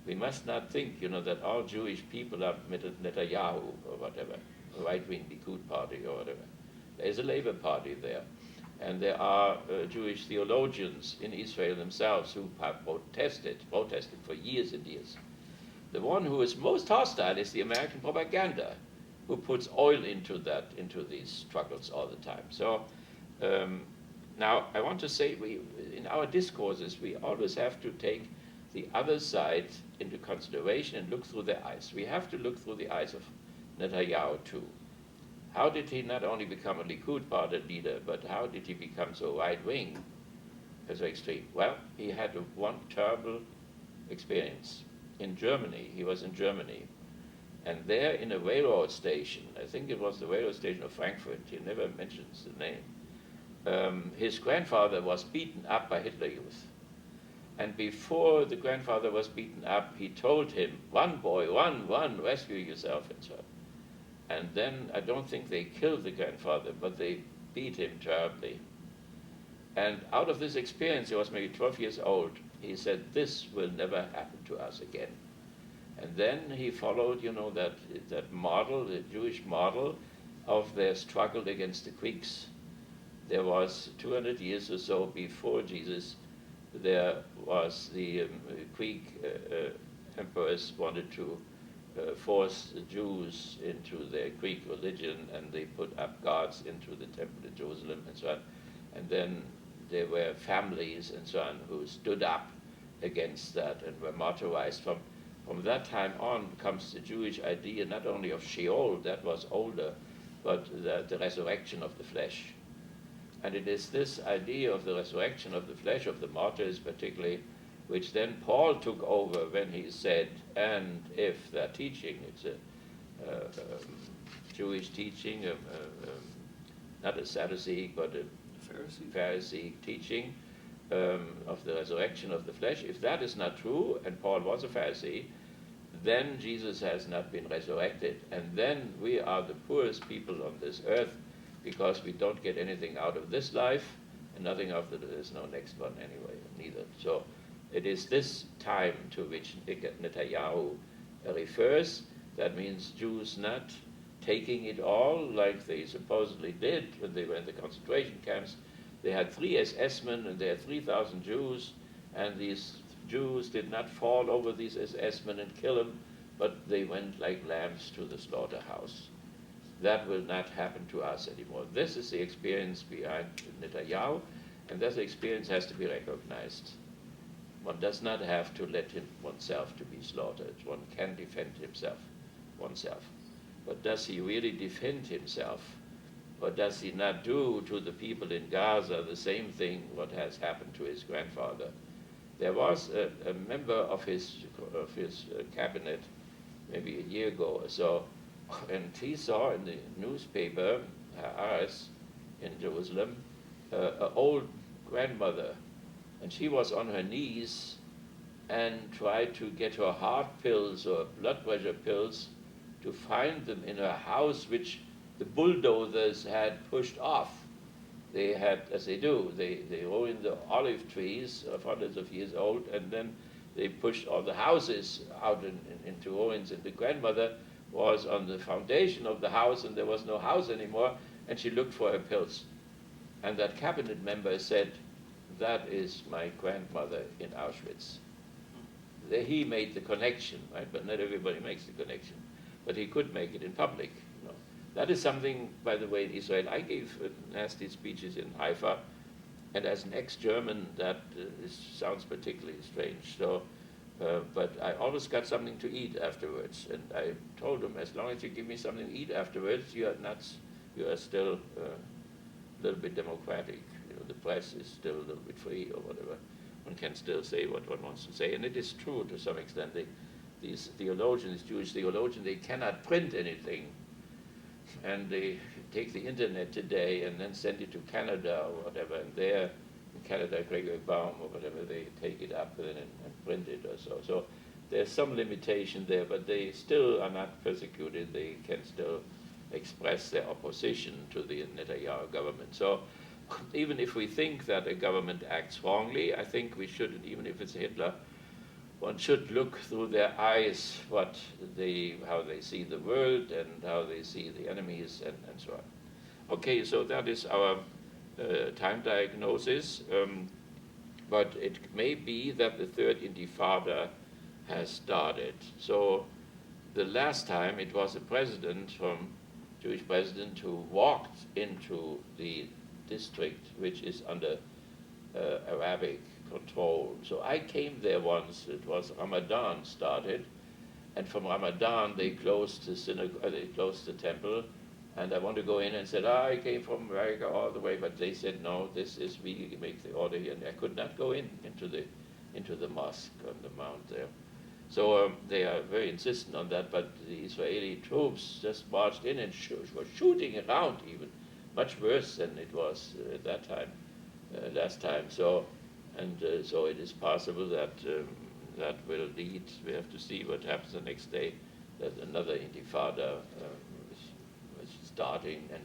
We must not think, that all Jewish people are Netanyahu or whatever, a right-wing Likud party or whatever. There is a Labour Party there. And there are Jewish theologians in Israel themselves who have protested for years and years. The one who is most hostile is the American propaganda, who puts oil into these struggles all the time. So now I want to say, in our discourses, we always have to take the other side into consideration and look through their eyes. We have to look through the eyes of Netanyahu too. How did he not only become a Likud party leader, but how did he become so right-wing, so extreme? Well, he had one terrible experience. In Germany, he was in Germany, and there in a railroad station, I think it was the railroad station of Frankfurt, he never mentions the name, his grandfather was beaten up by Hitler Youth. And before the grandfather was beaten up, he told him, "Run, boy, run, rescue yourself," and so on. And then I don't think they killed the grandfather, but they beat him terribly. And out of this experience, he was maybe 12 years old, he said, "This will never happen to us again." And then he followed, that model, the Jewish model of their struggle against the Greeks. There was 200 years or so before Jesus, there was the Greek emperors wanted to force the Jews into their Greek religion, and they put up guards into the temple in Jerusalem and so on. And then there were families and so on who stood up against that and were martyrized. From that time on comes the Jewish idea not only of Sheol, that was older, but the resurrection of the flesh. And it is this idea of the resurrection of the flesh, of the martyrs particularly, which then Paul took over when he said, "And if their teaching," it's a Jewish teaching, not a Sadducee, but a Pharisee teaching of the resurrection of the flesh, if that is not true, and Paul was a Pharisee, then Jesus has not been resurrected, and then we are the poorest people on this earth, because we don't get anything out of this life, and nothing after there's no next one anyway, neither. So it is this time to which Netanyahu refers. That means Jews not taking it all like they supposedly did when they were in the concentration camps. They had 3 SS-men and they had 3,000 Jews, and these Jews did not fall over these SS-men and kill them, but they went like lambs to the slaughterhouse. That will not happen to us anymore. This is the experience behind Netanyahu, and this experience has to be recognized. One does not have to let oneself to be slaughtered. One can defend oneself. But does he really defend himself? Or does he not do to the people in Gaza the same thing what has happened to his grandfather? There was a member of his cabinet, maybe a year ago or so, and he saw in the newspaper, Haaretz in Jerusalem, an old grandmother, and she was on her knees and tried to get her heart pills or blood pressure pills to find them in her house, which the bulldozers had pushed off. They had, as they do, they ruined the olive trees of hundreds of years old, and then they pushed all the houses out into ruins, and the grandmother was on the foundation of the house, and there was no house anymore, and she looked for her pills. And that cabinet member said, "That is my grandmother in Auschwitz." He made the connection, right? But not everybody makes the connection. But he could make it in public. That is something, by the way, in Israel. I gave nasty speeches in Haifa, and as an ex-German, that sounds particularly strange. So, but I always got something to eat afterwards, and I told them, as long as you give me something to eat afterwards, you are nuts. You are still a little bit democratic. The press is still a little bit free or whatever. One can still say what one wants to say, and it is true to some extent. These theologians, Jewish theologians, they cannot print anything, and they take the internet today and then send it to Canada or whatever, and there in Canada, Gregory Baum or whatever, they take it up and print it or so. So there's some limitation there, but they still are not persecuted. They can still express their opposition to the Netanyahu government. So even if we think that a government acts wrongly, I think we shouldn't, even if it's Hitler, one should look through their eyes how they see the world and how they see the enemies and so on. Okay, so that is our time diagnosis, but it may be that the third intifada has started. So the last time it was a Jewish president who walked into the district which is under Arabic control. So I came there once, it was Ramadan started, and from Ramadan they closed the synagogue, they closed the temple, and I want to go in and said, I came from America all the way, but they said, no, we make the order here, and I could not go into the mosque on the mount there. So they are very insistent on that, but the Israeli troops just marched in and were shooting around even, much worse than it was at that time, last time. So it is possible that that will lead, we have to see what happens the next day, that another intifada was starting. And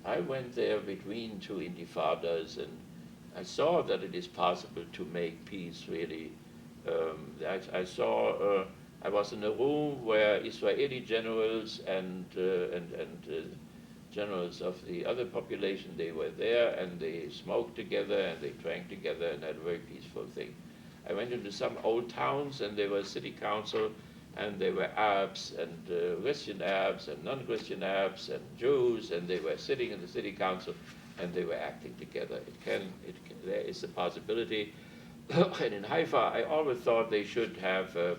I went there between two intifadas, and I saw that it is possible to make peace really. I saw, I was in a room where Israeli generals and generals of the other population, they were there, and they smoked together and they drank together and had a very peaceful thing. I went into some old towns, and there was city council, and there were Arabs and Christian Arabs and non-Christian Arabs and Jews, and they were sitting in the city council and they were acting together. There is a possibility. And in Haifa, I always thought they should have a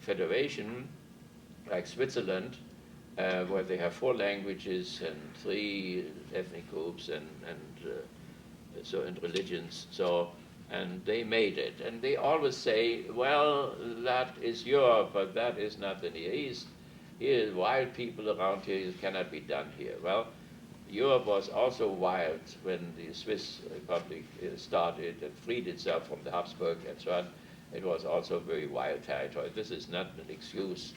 federation like Switzerland, where they have 4 languages and 3 ethnic groups and religions. And they made it. And they always say, well, that is Europe, but that is not the Near East. Here, wild people around here, it cannot be done here. Well, Europe was also wild when the Swiss Republic started and freed itself from the Habsburg and so on. It was also a very wild territory. This is not an excuse,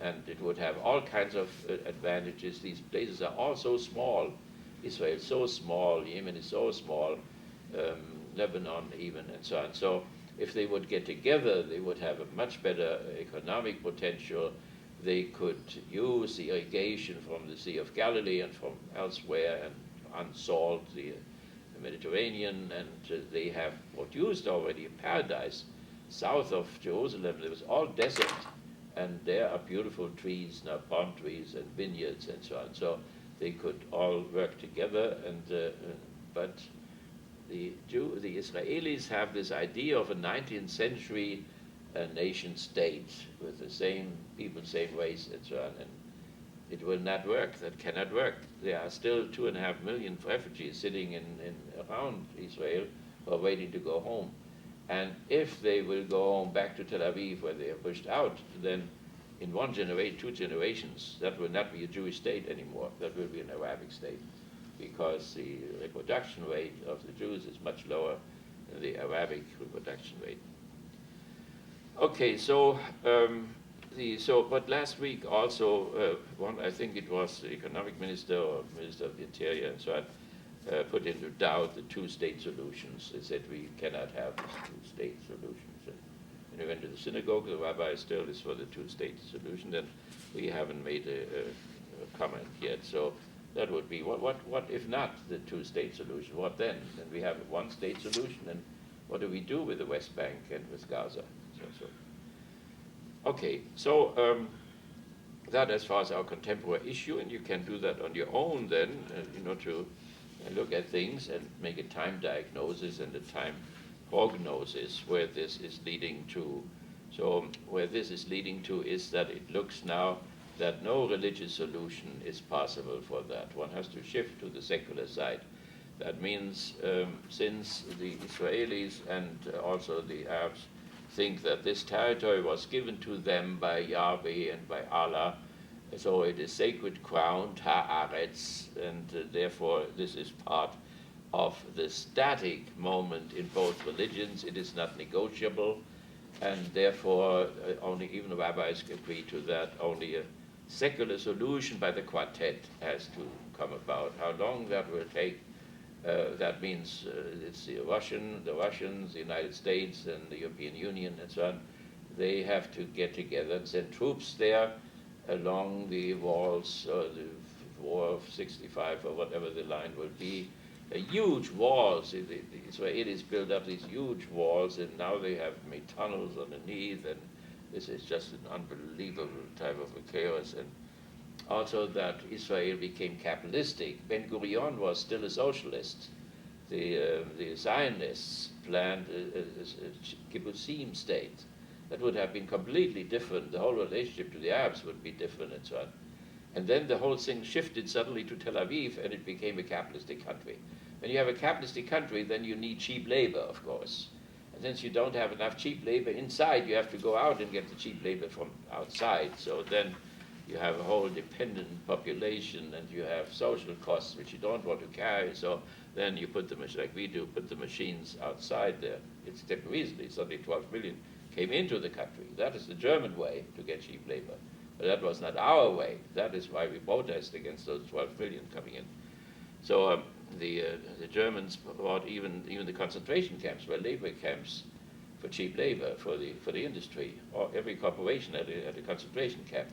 and it would have all kinds of advantages. These places are all so small. Israel is so small, Yemen is so small, Lebanon even, and so on. So if they would get together, they would have a much better economic potential. They could use the irrigation from the Sea of Galilee and from elsewhere and unsalt the Mediterranean, and they have produced already a paradise south of Jerusalem. There was all desert, and there are beautiful trees, now palm trees and vineyards and so on. So they could all work together, but the Israelis have this idea of a 19th century nation state with the same people, same race, and so on. And it will not work. That cannot work. There are still 2.5 million refugees sitting around Israel who are waiting to go home. And if they will go home back to Tel Aviv, where they are pushed out, then in 1 generation, 2 generations, that will not be a Jewish state anymore. That will be an Arabic state, because the reproduction rate of the Jews is much lower than the Arabic reproduction rate. Okay, but last week also, I think it was the economic minister or minister of the interior and so on, put into doubt the 2-state solutions. They said we cannot have these 2-state solutions. And we went to the synagogue, the rabbi still is for the 2-state solution, and we haven't made a comment yet. So that would be, what if not the 2-state solution? What then? Then we have a 1-state solution, and what do we do with the West Bank and with Gaza? Okay, so that as far as our contemporary issue, and you can do that on your own then, to look at things and make a time diagnosis and a time prognosis where this is leading to. So where this is leading to is that it looks now that no religious solution is possible for that. One has to shift to the secular side. That means since the Israelis and also the Arabs think that this territory was given to them by Yahweh and by Allah, so it is sacred ground, haaretz, and therefore this is part of the static moment in both religions. It is not negotiable, and therefore only, even rabbis agree to that, only a secular solution by the quartet has to come about. How long that will take, That means it's the Russians, the United States, and the European Union, and so on. They have to get together and send troops there along the walls, the War of 65 or whatever the line will be. Huge walls. The Israelis built up these huge walls, and now they have made tunnels underneath, and this is just an unbelievable type of a chaos. And also that Israel became capitalistic. Ben-Gurion was still a socialist. The Zionists planned a kibbutzim state. That would have been completely different. The whole relationship to the Arabs would be different and so on. And then the whole thing shifted suddenly to Tel Aviv, and it became a capitalistic country. When you have a capitalistic country, then you need cheap labor, of course. And since you don't have enough cheap labor inside, you have to go out and get the cheap labor from outside. So then you have a whole dependent population, and you have social costs which you don't want to carry. So then you put like we do, put the machines outside there. It's recently, suddenly 12 million came into the country. That is the German way to get cheap labor. But that was not our way. That is why we protest against those 12 million coming in. So the Germans brought even the concentration camps were labor camps for cheap labor for the industry. Or every corporation had a concentration camp.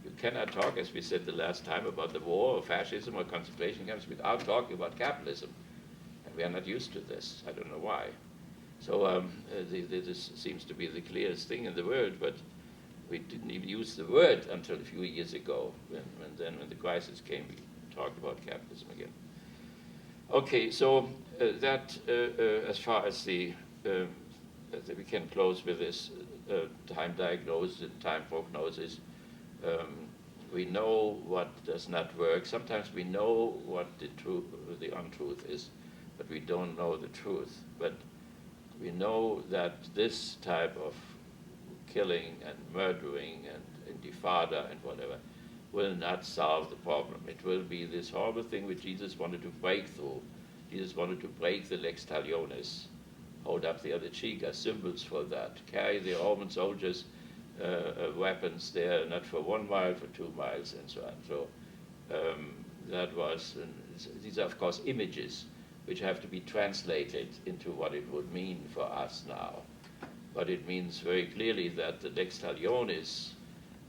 You cannot talk, as we said the last time, about the war or fascism or concentration camps without talking about capitalism. And we are not used to this. I don't know why. So this seems to be the clearest thing in the world, but we didn't even use the word until a few years ago. When the crisis came, we talked about capitalism again. Okay, so that as far as we can close with this time diagnosis and time prognosis. We know what does not work. Sometimes we know what the untruth is, but we don't know the truth. But we know that this type of killing and murdering and intifada and whatever will not solve the problem. It will be this horrible thing which Jesus wanted to break through. Jesus wanted to break the lex talionis, hold up the other cheek as symbols for that, carry the Roman soldiers' weapons there, not for 1 mile, for 2 miles, and so on. So that was, these are of course images which have to be translated into what it would mean for us now. But it means very clearly that the lex talionis,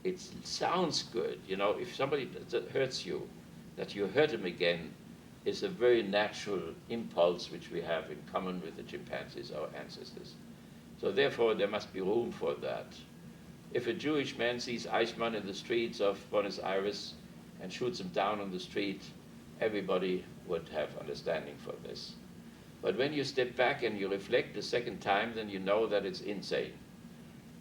it sounds good. You know, if somebody hurts you, that you hurt him again is a very natural impulse which we have in common with the chimpanzees, our ancestors. So therefore there must be room for that. If a Jewish man sees Eichmann in the streets of Buenos Aires and shoots him down on the street, everybody would have understanding for this. But when you step back and you reflect the second time, then you know that it's insane.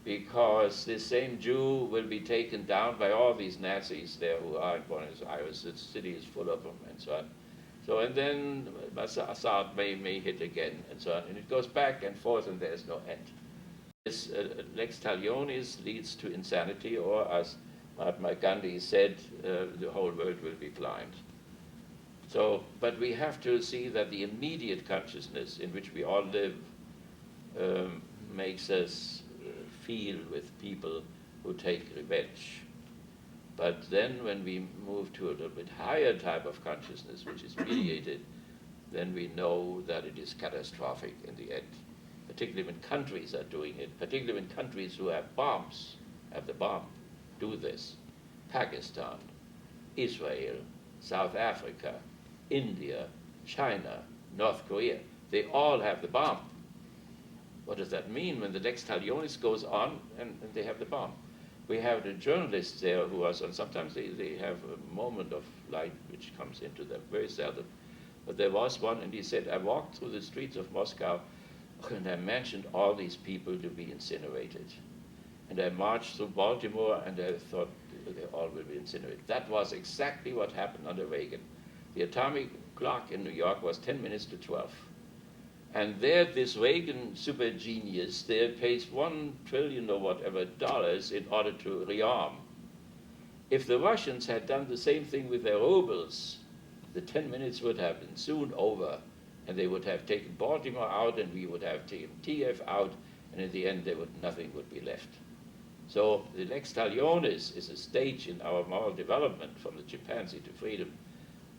Because this same Jew will be taken down by all these Nazis there who are in Buenos Aires. The city is full of them and so on. So, and then Assad may hit again and so on. And it goes back and forth and there's no end. This lex talionis leads to insanity, or as Mahatma Gandhi said, the whole world will be blind. So, but we have to see that the immediate consciousness in which we all live makes us feel with people who take revenge. But then when we move to a little bit higher type of consciousness, which is mediated, then we know that it is catastrophic in the end. Particularly when countries are doing it, particularly when countries who have bombs, have the bomb, do this. Pakistan, Israel, South Africa, India, China, North Korea, they all have the bomb. What does that mean when the lex talionis goes on and they have the bomb? We have the journalists there who are, sometimes they have a moment of light which comes into them, very seldom. But there was one, and he said, I walked through the streets of Moscow and I mentioned all these people to be incinerated. And I marched through Baltimore and I thought they all will be incinerated. That was exactly what happened under Reagan. The atomic clock in New York was 10 minutes to 12. And there, this Reagan super genius there pays $1 trillion or whatever dollars in order to rearm. If the Russians had done the same thing with their rubles, the 10 minutes would have been soon over, and they would have taken Baltimore out, and we would have taken TF out, and in the end, nothing would be left. So the lex talionis is a stage in our moral development from the chimpanzee to freedom,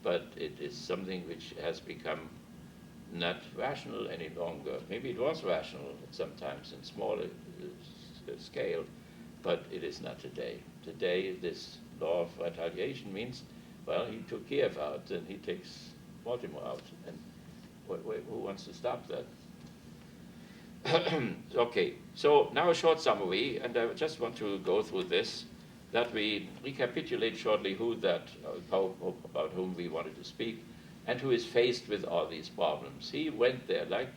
but it is something which has become not rational any longer. Maybe it was rational sometimes in smaller scale, but it is not today. Today, this law of retaliation means, well, he took Kiev out, and he takes Baltimore out, and who wants to stop that? Okay, so now a short summary, and I just want to go through this, that we recapitulate shortly who that Pope about whom we wanted to speak, and who is faced with all these problems. He went there, like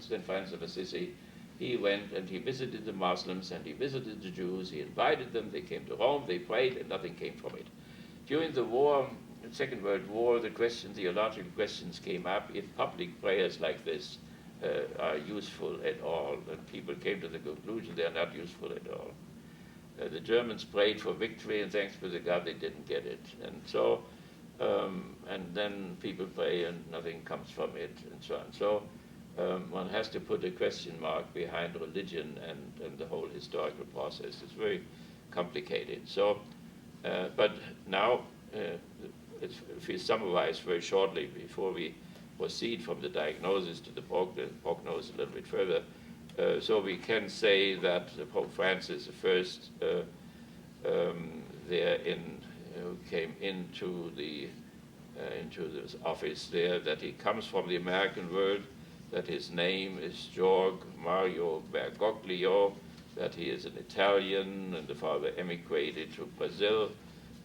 St. Francis of Assisi. He went and he visited the Muslims and he visited the Jews. He invited them. They came to Rome. They prayed, and nothing came from it. During the war, the Second World War, the theological questions came up if public prayers like this are useful at all. And people came to the conclusion they are not useful at all. The Germans prayed for victory, and thanks be to God they didn't get it. And so, and then people pray and nothing comes from it, and so on. So one has to put a question mark behind religion and the whole historical process. It's very complicated. So, but now, if we summarize very shortly before we proceed from the diagnosis to the prognosis a little bit further, so we can say that Pope Francis I who came into the office there, that he comes from the American world, that his name is Georg Mario Bergoglio, that he is an Italian and the father emigrated to Brazil,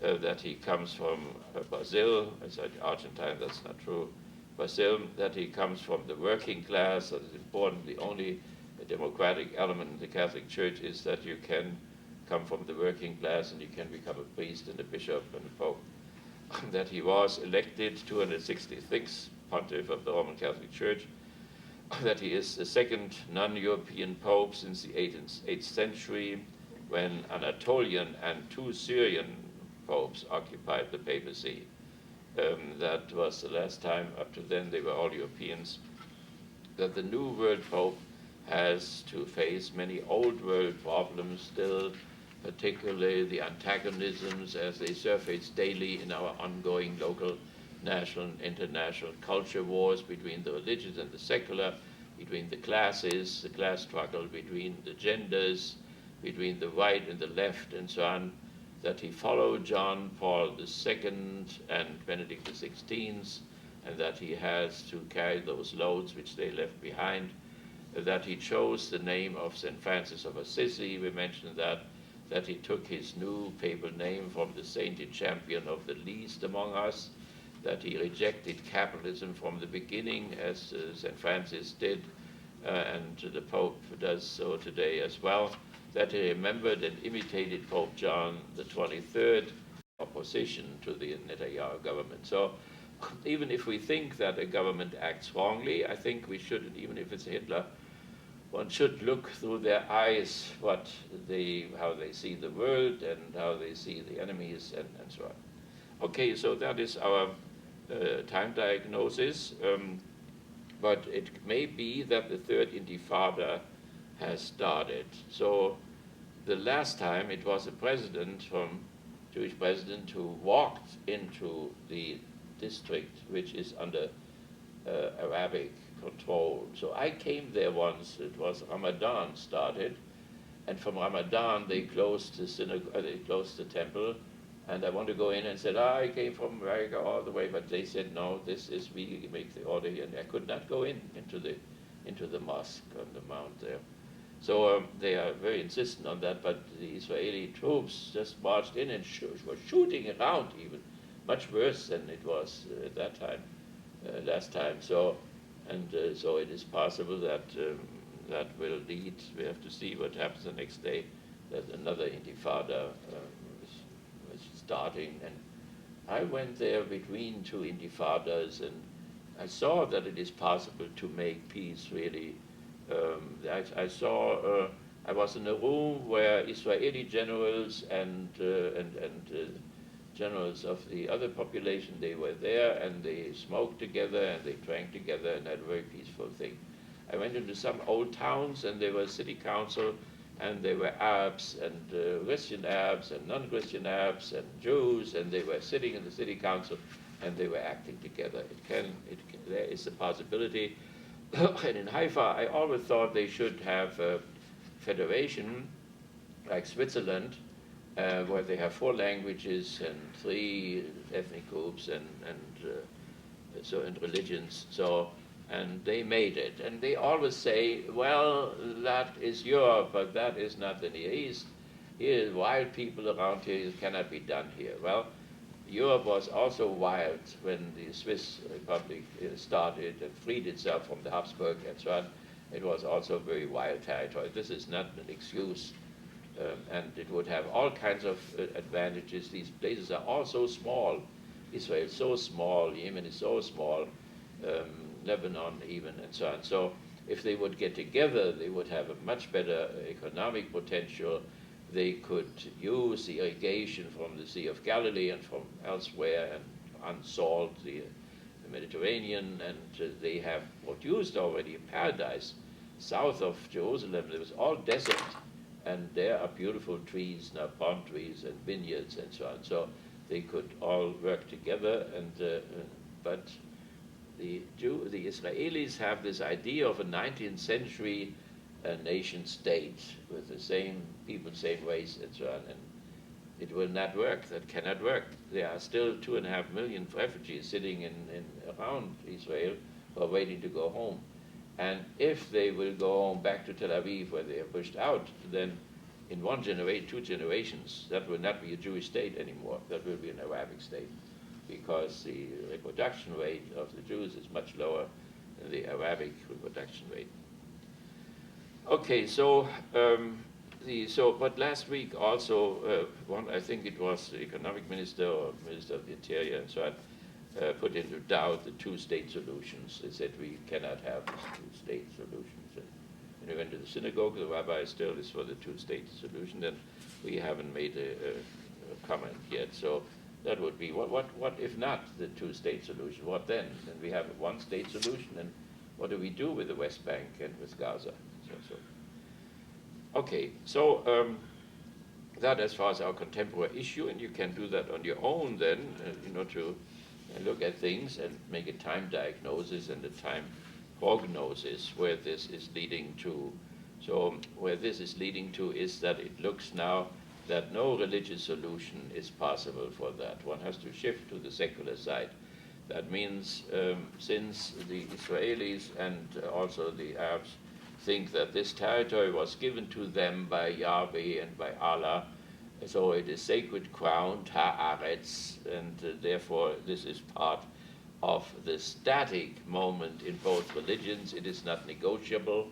that he comes from Brazil. I said Argentine, that's not true. Brazil, that he comes from the working class. That is important. The only democratic element in the Catholic Church is that you can come from the working class and you can become a priest and a bishop and a pope. That he was elected 266th pontiff of the Roman Catholic Church. That he is the second non-European pope since the 8th century, when Anatolian and 2 Syrian popes occupied the papacy. That was the last time. Up to then, they were all Europeans. That the New World Pope has to face many old world problems still, particularly the antagonisms as they surface daily in our ongoing local, national, and international culture wars between the religious and the secular, between the classes, the class struggle between the genders, between the right and the left, and so on. That he followed John Paul II and Benedict XVI, and that he has to carry those loads which they left behind. That he chose the name of St. Francis of Assisi, we mentioned that he took his new papal name from the sainted champion of the least among us, that he rejected capitalism from the beginning, as St. Francis did, and the Pope does so today as well, that he remembered and imitated Pope John the 23rd opposition to the Netanyahu government. So even if we think that a government acts wrongly, I think we should, even if it's Hitler, one should look through their eyes how they see the world and how they see the enemies and so on. Okay, so that is our time diagnosis, but it may be that the third intifada has started. So the last time it was a president, Jewish president, who walked into the district which is under Arabic control. So I came there once. It was Ramadan started, and from Ramadan they closed the synagogue, they closed the temple, and I wanted to go in and said, I came from America all the way, but they said, no, we make the order here, and I could not go into the mosque on the mount there. So they are very insistent on that, but the Israeli troops just marched in and were shooting around even, much worse than it was at that time, last time. So it is possible that that will lead, we have to see what happens the next day, that another intifada is starting. And I went there between 2 intifadas, and I saw that it is possible to make peace, really. I saw, I was in a room where Israeli generals and generals of the other population, they were there, and they smoked together and they drank together and had a very peaceful thing. I went into some old towns, and there was city council, and there were Arabs and Christian Arabs and non-Christian Arabs and Jews, and they were sitting in the city council, and they were acting together. There is a possibility. And in Haifa, I always thought they should have a federation like Switzerland, where they have 4 languages and 3 ethnic groups and religions. And they made it. And they always say, well, that is Europe, but that is not the Near East. Here are wild people around here. It cannot be done here. Well, Europe was also wild when the Swiss Republic started and freed itself from the Habsburg and so on. It was also very wild territory. This is not an excuse. And it would have all kinds of advantages. These places are all so small. Israel is so small. Yemen is so small. Lebanon even, and so on. So if they would get together, they would have a much better economic potential. They could use the irrigation from the Sea of Galilee and from elsewhere and unsalt the Mediterranean, and they have produced already a paradise south of Jerusalem. There was all desert, and there are beautiful trees now, palm trees and vineyards and so on. So they could all work together, but the Israelis have this idea of a 19th century nation state with the same people, same race, and so on. And it will not work. That cannot work. There are still 2.5 million refugees sitting around Israel who are waiting to go home. And if they will go home back to Tel Aviv, where they are pushed out, then in 1 generation, 2 generations, that will not be a Jewish state anymore. That will be an Arabic state, because the reproduction rate of the Jews is much lower than the Arabic reproduction rate. Okay, but last week also, I think it was the economic minister or minister of the interior and so on, put into doubt the 2-state solutions. They said we cannot have these 2-state solutions. And we went to the synagogue, the rabbi still is for the 2-state solution, and we haven't made a comment yet. So that would be, what if not the 2-state solution? What then? Then we have a 1-state solution, and what do we do with the West Bank and with Gaza? Okay, so that as far as our contemporary issue, and you can do that on your own then, to look at things and make a time diagnosis and a time prognosis where this is leading to. So where this is leading to is that it looks now that no religious solution is possible for that. One has to shift to the secular side. That means since the Israelis and also the Arabs think that this territory was given to them by Yahweh and by Allah, so it is sacred ground, haaretz, and therefore this is part of the static moment in both religions. It is not negotiable,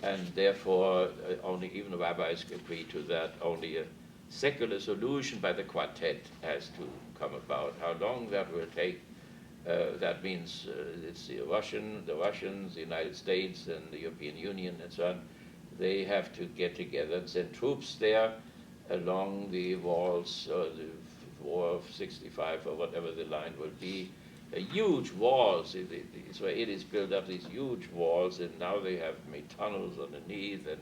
and therefore only even rabbis agree to that. Only a secular solution by the quartet has to come about. How long that will take, that means it's the Russians, the United States, and the European Union, and so on. They have to get together and send troops there along the walls, the War of 65 or whatever the line will be. Huge walls. The Israelis built up these huge walls, and now they have made tunnels underneath, and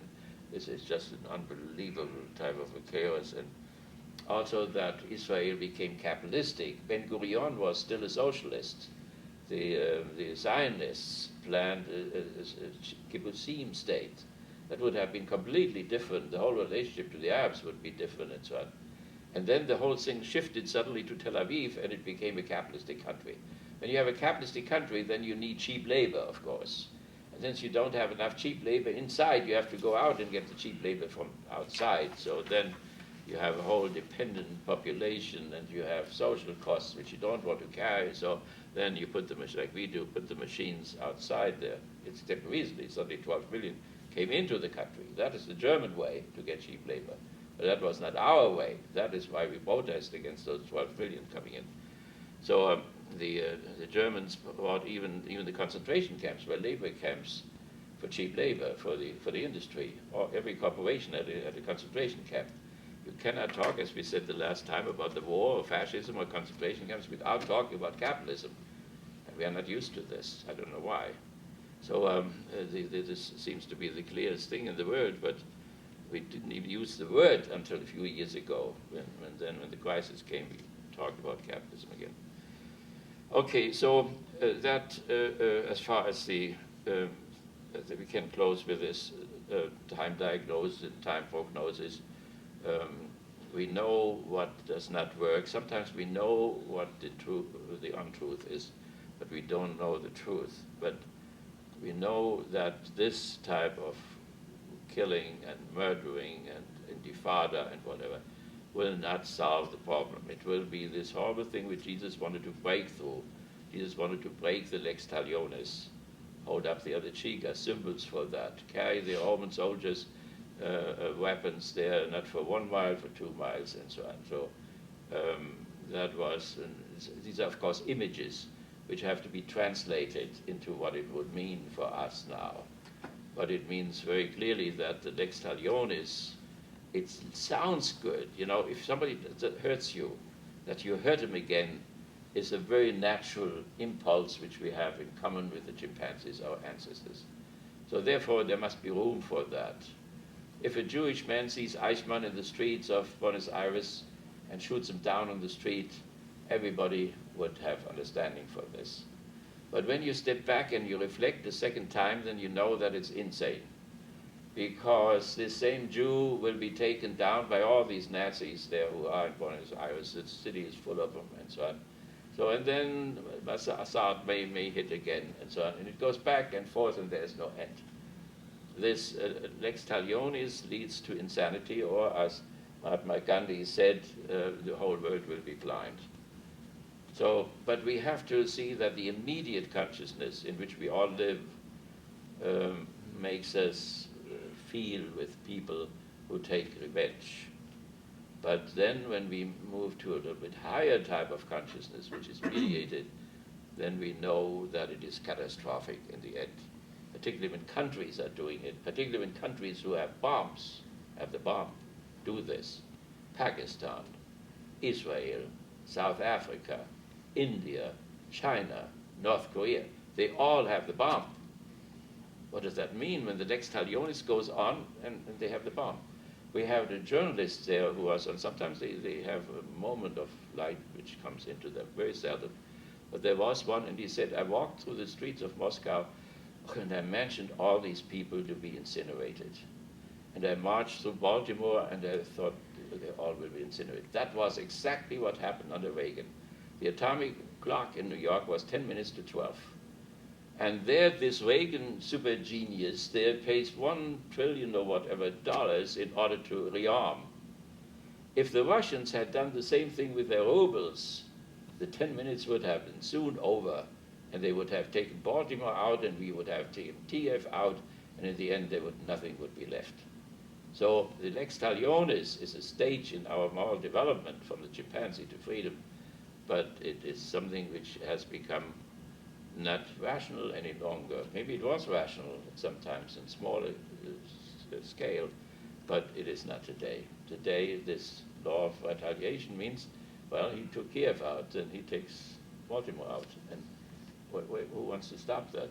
this is just an unbelievable type of a chaos. And also that Israel became capitalistic. Ben-Gurion was still a socialist. The Zionists planned a kibbutzim state. That would have been completely different. The whole relationship to the Arabs would be different and so on. And then the whole thing shifted suddenly to Tel Aviv, and it became a capitalistic country. When you have a capitalistic country, then you need cheap labor, of course. And since you don't have enough cheap labor inside, you have to go out and get the cheap labor from outside. So then you have a whole dependent population, and you have social costs which you don't want to carry. So then you put like we do, put the machines outside there. It's recently, suddenly 12 million came into the country. That is the German way to get cheap labor. But that was not our way. That is why we protest against those 12 million coming in. So the Germans brought even the concentration camps were labor camps for cheap labor for the industry. Or every corporation had a concentration camp. You cannot talk, as we said the last time, about the war or fascism or concentration camps without talking about capitalism. And we are not used to this. I don't know why. So this seems to be the clearest thing in the world, but we didn't even use the word until a few years ago. When the crisis came, we talked about capitalism again. Okay, so as far as we can close with this time diagnosis and time prognosis. We know what does not work. Sometimes we know what the untruth is, but we don't know the truth. But we know that this type of killing and murdering and intifada and whatever will not solve the problem. It will be this horrible thing which Jesus wanted to break through. Jesus wanted to break the lex talionis, hold up the other cheek as symbols for that, carry the Roman soldiers' weapons there, not for 1 mile, for 2 miles, and so on. So that was, these are of course images which have to be translated into what it would mean for us now. But it means very clearly that the lex talionis, it sounds good. You know, if somebody hurts you, that you hurt him again is a very natural impulse which we have in common with the chimpanzees, our ancestors. So therefore, there must be room for that. If a Jewish man sees Eichmann in the streets of Buenos Aires and shoots him down on the street, everybody would have understanding for this. But when you step back and you reflect the second time, then you know that it's insane. Because this same Jew will be taken down by all these Nazis there who are in Buenos Aires. The city is full of them and so on. So, and then Assad may hit again and so on. And it goes back and forth and there's no end. This lex talionis leads to insanity, or as Mahatma Gandhi said, the whole world will be blind. So, but we have to see that the immediate consciousness in which we all live makes us feel with people who take revenge. But then when we move to a little bit higher type of consciousness, which is mediated, then we know that it is catastrophic in the end. Particularly when countries are doing it, particularly when countries who have bombs, have the bomb, do this. Pakistan, Israel, South Africa, India, China, North Korea, they all have the bomb. What does that mean when the lex talionis goes on and they have the bomb? We have the journalists there who are, sometimes they have a moment of light which comes into them, very seldom. But there was one, and he said, I walked through the streets of Moscow and I mentioned all these people to be incinerated. And I marched through Baltimore and I thought they all will be incinerated. That was exactly what happened under Reagan. The atomic clock in New York was 10 minutes to 12. And there, this Reagan super genius there pays $1 trillion or whatever dollars in order to rearm. If the Russians had done the same thing with their rubles, the 10 minutes would have been soon over, and they would have taken Baltimore out, and we would have taken Kiev out, and in the end, nothing would be left. So the lex talionis is a stage in our moral development from the chimpanzee to freedom, but it is something which has become not rational any longer. Maybe it was rational sometimes in smaller scale, but it is not today. Today, this law of retaliation means, well, he took Kiev out, and he takes Baltimore out, and who wants to stop that?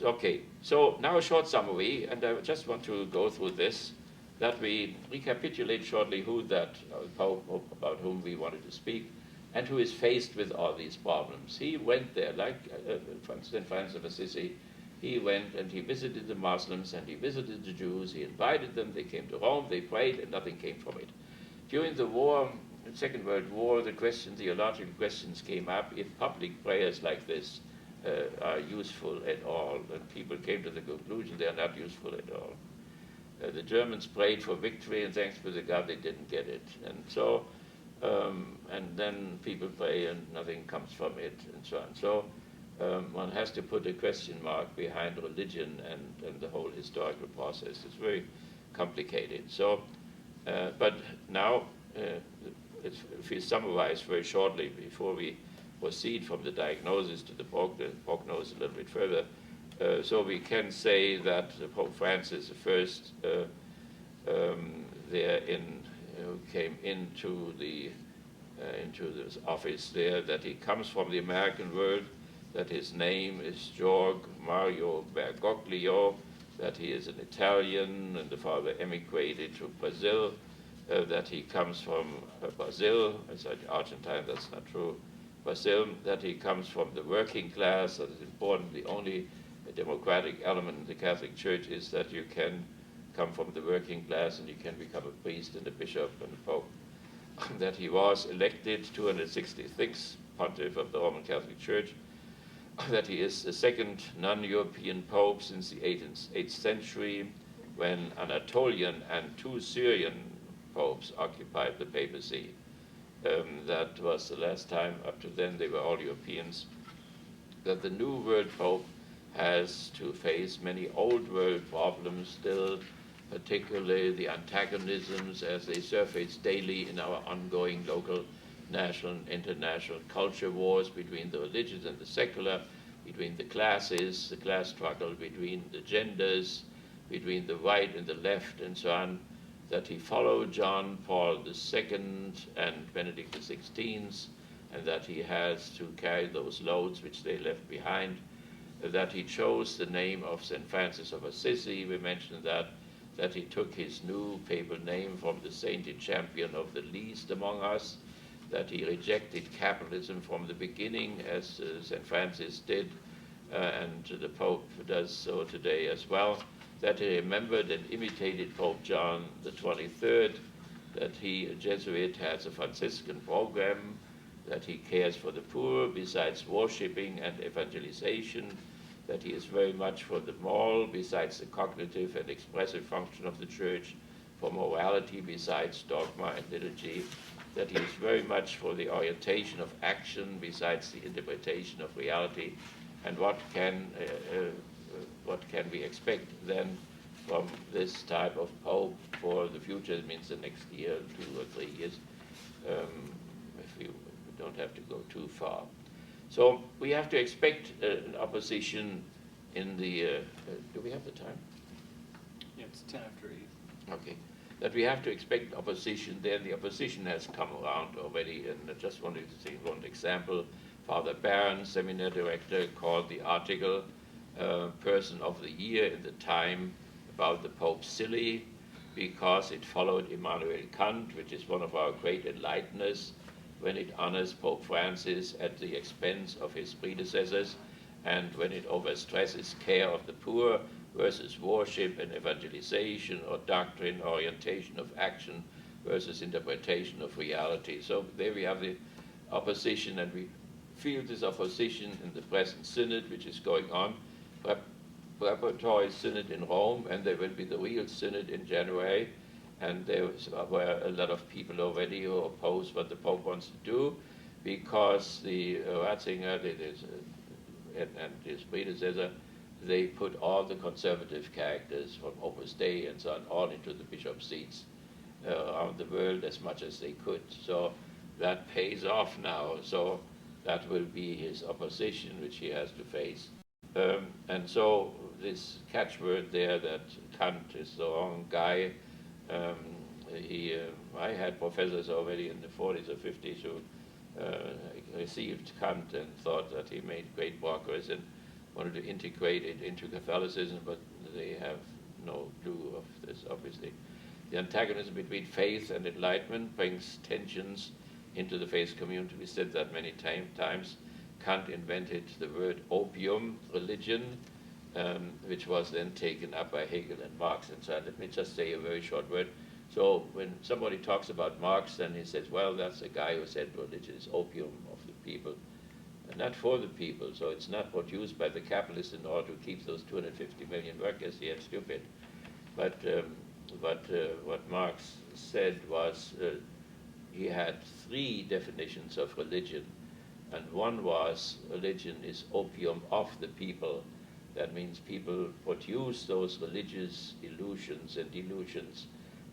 Okay, so now a short summary, and I just want to go through this, that we recapitulate shortly about whom we wanted to speak, and who is faced with all these problems. He went there, like St. Francis of Assisi. He went and he visited the Muslims and he visited the Jews. He invited them. They came to Rome. They prayed, and nothing came from it. During the war, the Second World War, the theological questions came up if public prayers like this are useful at all. And people came to the conclusion they are not useful at all. The Germans prayed for victory, and thanks be to God, they didn't get it. And so. And then people pray and nothing comes from it, and so on. So one has to put a question mark behind religion and the whole historical process. It's very complicated. So, but now, if we summarize very shortly before we proceed from the diagnosis to the prognosis a little bit further, so we can say that Pope Francis I there who came into this office there, that he comes from the American world, that his name is George Mario Bergoglio, that he is an Italian and the father emigrated to Brazil, that he comes from Brazil. I said Argentine, that's not true. Brazil, that he comes from the working class, that is important. The only democratic element in the Catholic Church is that you can come from the working class and you can become a priest and a bishop and a pope. That he was elected 266th pontiff of the Roman Catholic Church, that he is the second non-European pope since the 8th century, when Anatolian and 2 Syrian popes occupied the papacy. That was the last time. Up to then they were all Europeans. That the New World Pope has to face many old world problems still, particularly the antagonisms as they surface daily in our ongoing local, national, and international culture wars between the religious and the secular, between the classes, the class struggle between the genders, between the right and the left, and so on. That he followed John Paul II and Benedict XVI, and that he has to carry those loads which they left behind. That he chose the name of St. Francis of Assisi, we mentioned that he took his new papal name from the sainted champion of the least among us, that he rejected capitalism from the beginning, as St. Francis did, and the Pope does so today as well, that he remembered and imitated Pope John the 23rd, that he, a Jesuit, has a Franciscan program, that he cares for the poor besides worshipping and evangelization, that he is very much for the moral besides the cognitive and expressive function of the Church, for morality besides dogma and liturgy, that he is very much for the orientation of action besides the interpretation of reality. And what can we expect then from this type of Pope for the future? It means the next year, 2 or 3 years, if we don't have to go too far. So we have to expect an opposition in the, do we have the time? Yeah, it's 10 after 8. Okay. That we have to expect opposition there. The opposition has come around already, and I just wanted to say one example. Father Barron, seminary director, called the article Person of the Year in the Time about the Pope silly, because it followed Immanuel Kant, which is one of our great enlighteners, when it honors Pope Francis at the expense of his predecessors, and when it overstresses care of the poor versus worship and evangelization, or doctrine, orientation of action versus interpretation of reality. So there we have the opposition, and we feel this opposition in the present synod, which is going on, preparatory synod in Rome, and there will be the real synod in January. And there were a lot of people already who oppose what the Pope wants to do, because the Ratzinger and his predecessor, they put all the conservative characters from Opus Dei and so on all into the bishop seats around the world as much as they could. So that pays off now. So that will be his opposition, which he has to face. And so this catchword there that Kant is the wrong guy, I had professors already in the 40s or 50s who received Kant and thought that he made great progress and wanted to integrate it into Catholicism, but they have no clue of this, obviously. The antagonism between faith and enlightenment brings tensions into the faith community. We said that many times. Kant invented the word opium, religion, which was then taken up by Hegel and Marx. And so let me just say a very short word. So when somebody talks about Marx, then he says, well, that's the guy who said religion is opium of the people, and not for the people. So it's not produced by the capitalists in order to keep those 250 million workers here stupid. But what Marx said was he had 3 definitions of religion. And one was religion is opium of the people. That means people produce those religious illusions and delusions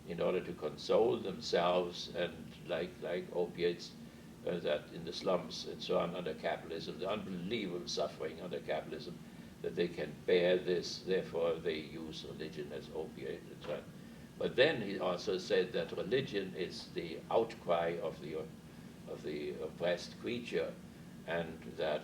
in order to console themselves, and like opiates that in the slums and so on under capitalism, the unbelievable suffering under capitalism, that they can bear this, therefore they use religion as opiate and so on. But then he also said that religion is the outcry of the oppressed creature, and that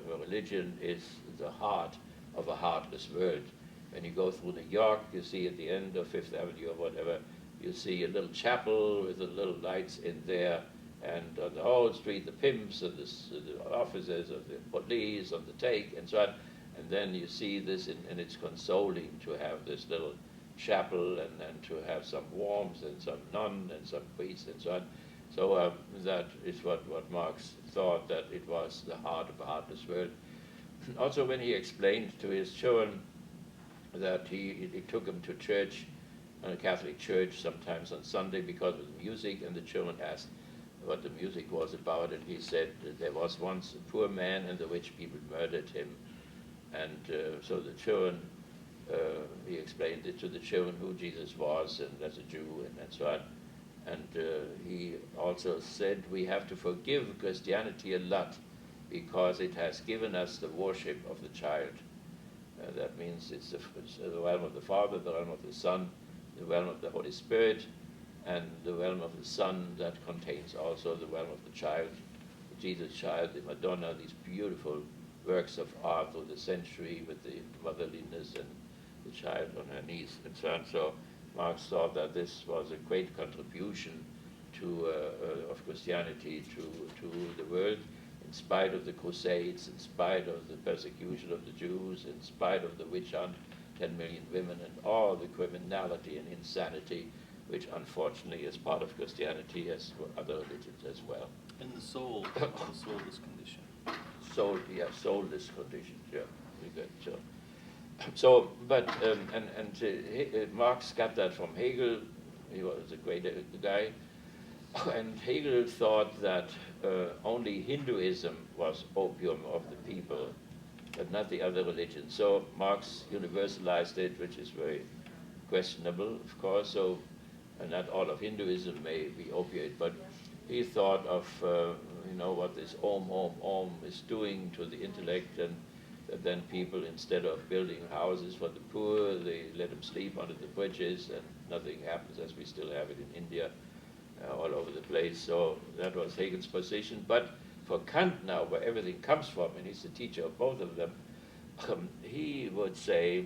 religion is the heart of a heartless world. When you go through New York, you see at the end of Fifth Avenue or whatever, you see a little chapel with the little lights in there, and on the whole street, the pimps and the officers of the police on the take, and so on. And then you see this, and it's consoling to have this little chapel, and to have some warmth, and some nun, and some priest, and so on. So that is what Marx thought, that it was the heart of a heartless world. Also, when he explained to his children that he took them to church, a Catholic church, sometimes on Sunday because of the music, and the children asked what the music was about, and he said that there was once a poor man and the rich people murdered him. And so the children, he explained it to the children who Jesus was, and as a Jew, and so on. And he also said we have to forgive Christianity a lot because it has given us the worship of the child. That means it's the realm of the Father, the realm of the Son, the realm of the Holy Spirit, and the realm of the Son that contains also the realm of the child, the Jesus child, the Madonna, these beautiful works of art through the century with the motherliness and the child on her knees and so on. So Marx thought that this was a great contribution of Christianity to the world, in spite of the Crusades, in spite of the persecution of the Jews, in spite of the witch hunt, 10 million women, and all the criminality and insanity, which unfortunately is part of Christianity as for other religions as well. And the soul, the soulless condition. Soulless condition, yeah, very good. So, but, Marx got that from Hegel. He was a great guy. And Hegel thought that only Hinduism was opium of the people, but not the other religions. So Marx universalized it, which is very questionable, of course. So, and not all of Hinduism may be opiate, but he thought of, what this Om is doing to the intellect, and that then people, instead of building houses for the poor, they let them sleep under the bridges, and nothing happens, as we still have it in India, all over the place. So that was Hegel's position. But for Kant now, where everything comes from, and he's the teacher of both of them, he would say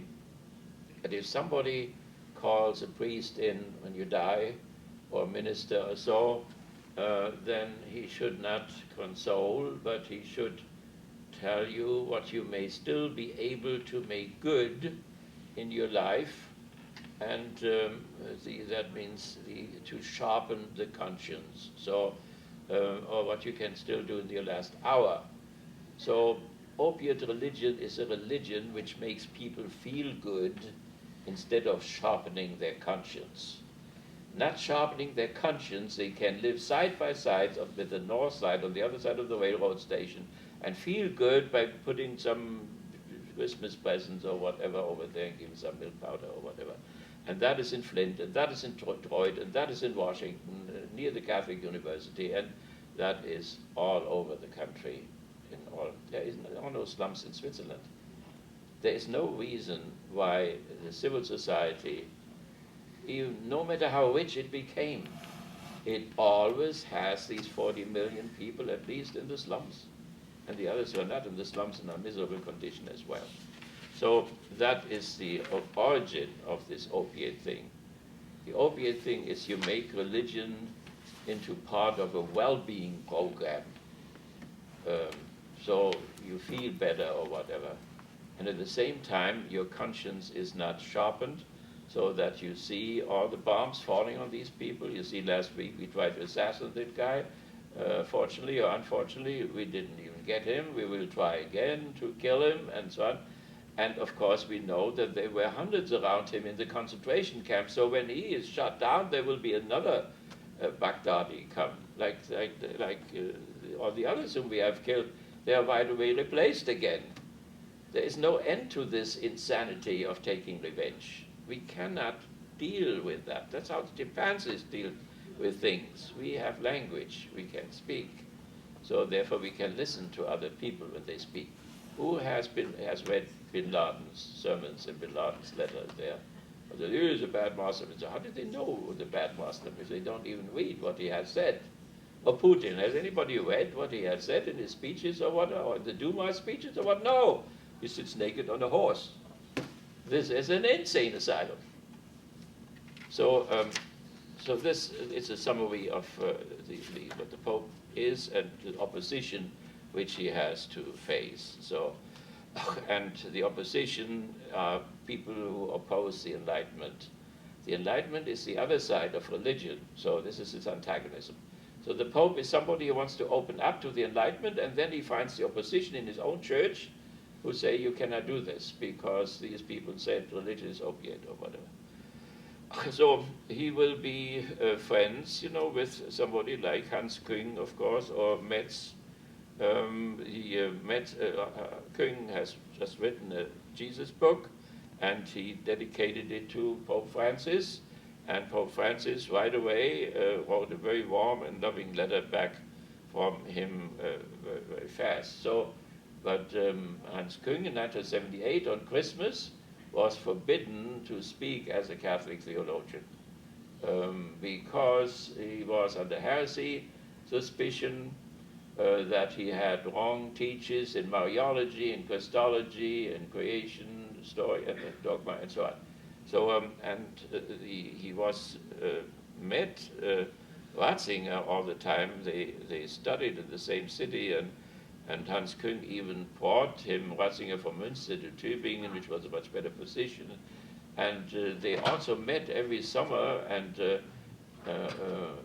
that if somebody calls a priest in when you die, or a minister or so, then he should not console, but he should tell you what you may still be able to make good in your life, and that means to sharpen the conscience, so, or what you can still do in your last hour. So opiate religion is a religion which makes people feel good instead of sharpening their conscience. Not sharpening their conscience, they can live side by side with the north side on the other side of the railroad station and feel good by putting some Christmas presents or whatever over there and giving some milk powder or whatever. And that is in Flint, and that is in Detroit, and that is in Washington, near the Catholic University, and that is all over the country. There are no slums in Switzerland. There is no reason why the civil society, even no matter how rich it became, it always has these 40 million people at least in the slums, and the others who are not in the slums in a miserable condition as well. So that is the origin of this opiate thing. The opiate thing is you make religion into part of a well-being program, so you feel better or whatever. And at the same time, your conscience is not sharpened, so that you see all the bombs falling on these people. You see, last week we tried to assassinate that guy. Fortunately or unfortunately, we didn't even get him. We will try again to kill him, and so on. And of course, we know that there were hundreds around him in the concentration camp. So when he is shot down, there will be another Baghdadi come, like all the others whom we have killed. They are right away replaced again. There is no end to this insanity of taking revenge. We cannot deal with that. That's how the chimpanzees deal with things. We have language. We can speak. So therefore, we can listen to other people when they speak. Who has read Bin Laden's sermons and Bin Laden's letters there? Well, there is a bad Muslim. So how did they know the bad Muslim if they don't even read what he has said? Or Putin, has anybody read what he has said in his speeches or what? Or the Duma speeches or what? No. He sits naked on a horse. This is an insane asylum. So so this is a summary of what the Pope is and the opposition which he has to face. So, and the opposition are people who oppose the Enlightenment. The Enlightenment is the other side of religion, so this is its antagonism. So the Pope is somebody who wants to open up to the Enlightenment, and then he finds the opposition in his own church who say you cannot do this because these people said religion is opiate or whatever. So he will be friends, with somebody like Hans Küng, of course, or Metz. Küng has just written a Jesus book, and he dedicated it to Pope Francis. And Pope Francis right away wrote a very warm and loving letter back from him very, very fast. So, but Hans Küng in 1978 on Christmas was forbidden to speak as a Catholic theologian because he was under heresy suspicion that he had wrong teachings in Mariology, in Christology, in creation, story, and dogma, and so on. So, he was met Ratzinger all the time. They studied in the same city, and Hans Küng even brought him Ratzinger from Münster to Tübingen, which was a much better position. And they also met every summer, and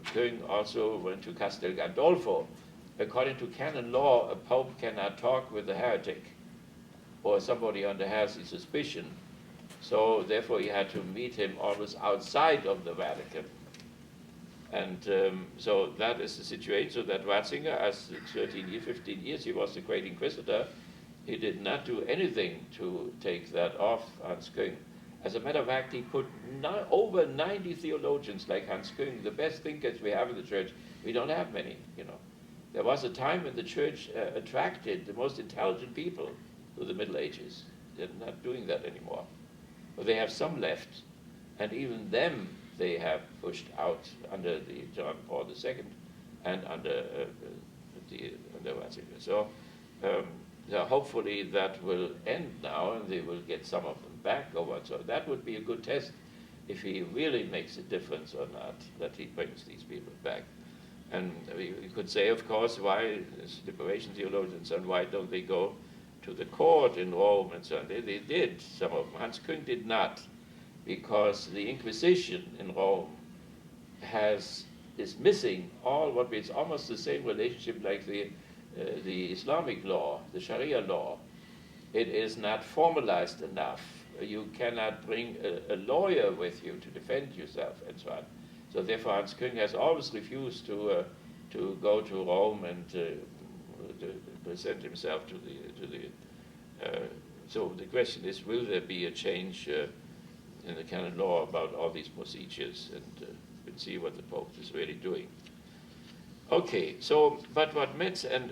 Küng also went to Castel Gandolfo. According to canon law, a pope cannot talk with a heretic or somebody under heresy suspicion. So therefore he had to meet him always outside of the Vatican. And so that is the situation. So that Ratzinger, as 15 years, he was the great inquisitor. He did not do anything to take that off Hans Küng. As a matter of fact, he put over 90 theologians like Hans Küng, the best thinkers we have in the church. We don't have many, There was a time when the church attracted the most intelligent people to the Middle Ages. They're not doing that anymore. But they have some left, and even them they have pushed out under the John Paul II and under Ratzinger. So hopefully that will end now, and they will get some of them back over. So that would be a good test if he really makes a difference or not, that he brings these people back. And we could say, of course, why liberation theologians and why don't they go to the court in Rome and so on? They did, some of them. Hans Küng did not, because the Inquisition in Rome is missing all what it's almost the same relationship like the Islamic law, the Sharia law. It is not formalized enough. You cannot bring a lawyer with you to defend yourself and so on. So therefore, Hans Küng has always refused to go to Rome and to present himself to the. So the question is, will there be a change in the canon law about all these procedures, and we'll see what the Pope is really doing. Okay, so but what Metz and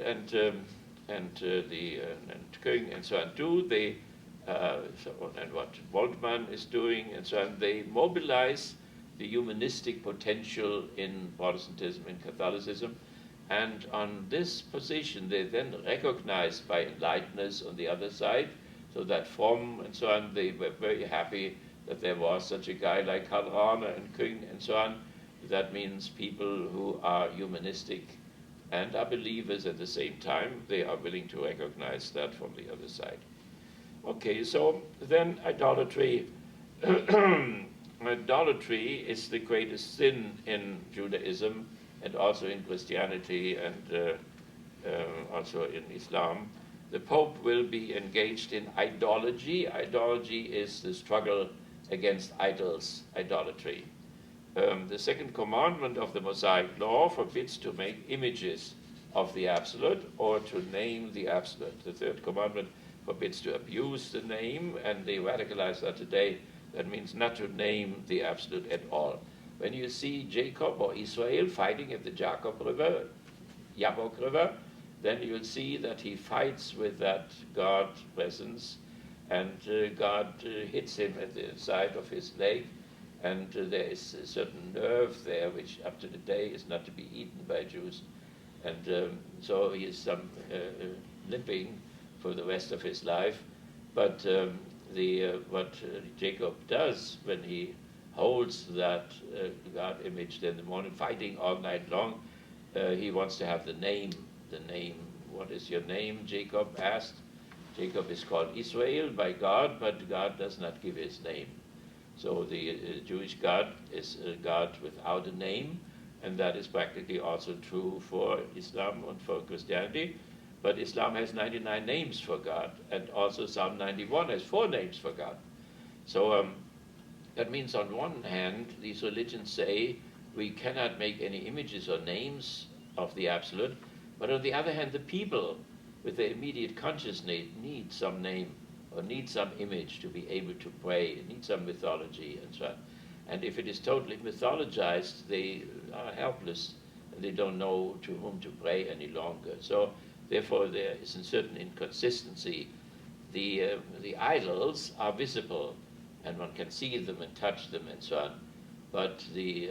Küng and so on do, and what Woltmann is doing and so on, they mobilize the humanistic potential in Protestantism, in Catholicism, and on this position they then recognized by Enlighteners on the other side, so that Fromm and so on, they were very happy that there was such a guy like Karl Rahner and Küng and so on. That means people who are humanistic and are believers at the same time. They are willing to recognize that from the other side. Okay, so then idolatry. Idolatry is the greatest sin in Judaism and also in Christianity and also in Islam. The Pope will be engaged in idology. Idology is the struggle against idols, idolatry. The second commandment of the Mosaic law forbids to make images of the absolute or to name the absolute. The third commandment forbids to abuse the name, and they radicalize that today. That means not to name the absolute at all. When you see Jacob or Israel fighting at the Jacob River, Yabok River, then you'll see that he fights with that God presence, and God hits him at the side of his leg, and there is a certain nerve there which up to the day is not to be eaten by Jews. And so he is limping for the rest of his life. But what Jacob does when he holds that God image in the morning, fighting all night long. He wants to have the name. The name. What is your name? Jacob asked. Jacob is called Israel by God, but God does not give his name. So the Jewish God is a God without a name, and that is practically also true for Islam and for Christianity. But Islam has 99 names for God, and also Psalm 91 has 4 names for God. So that means on one hand, these religions say we cannot make any images or names of the Absolute, but on the other hand, the people with their immediate consciousness need some name or need some image to be able to pray, need some mythology and so on. And if it is totally mythologized, they are helpless and they don't know to whom to pray any longer. So therefore there is a certain inconsistency. The idols are visible and one can see them and touch them and so on. But the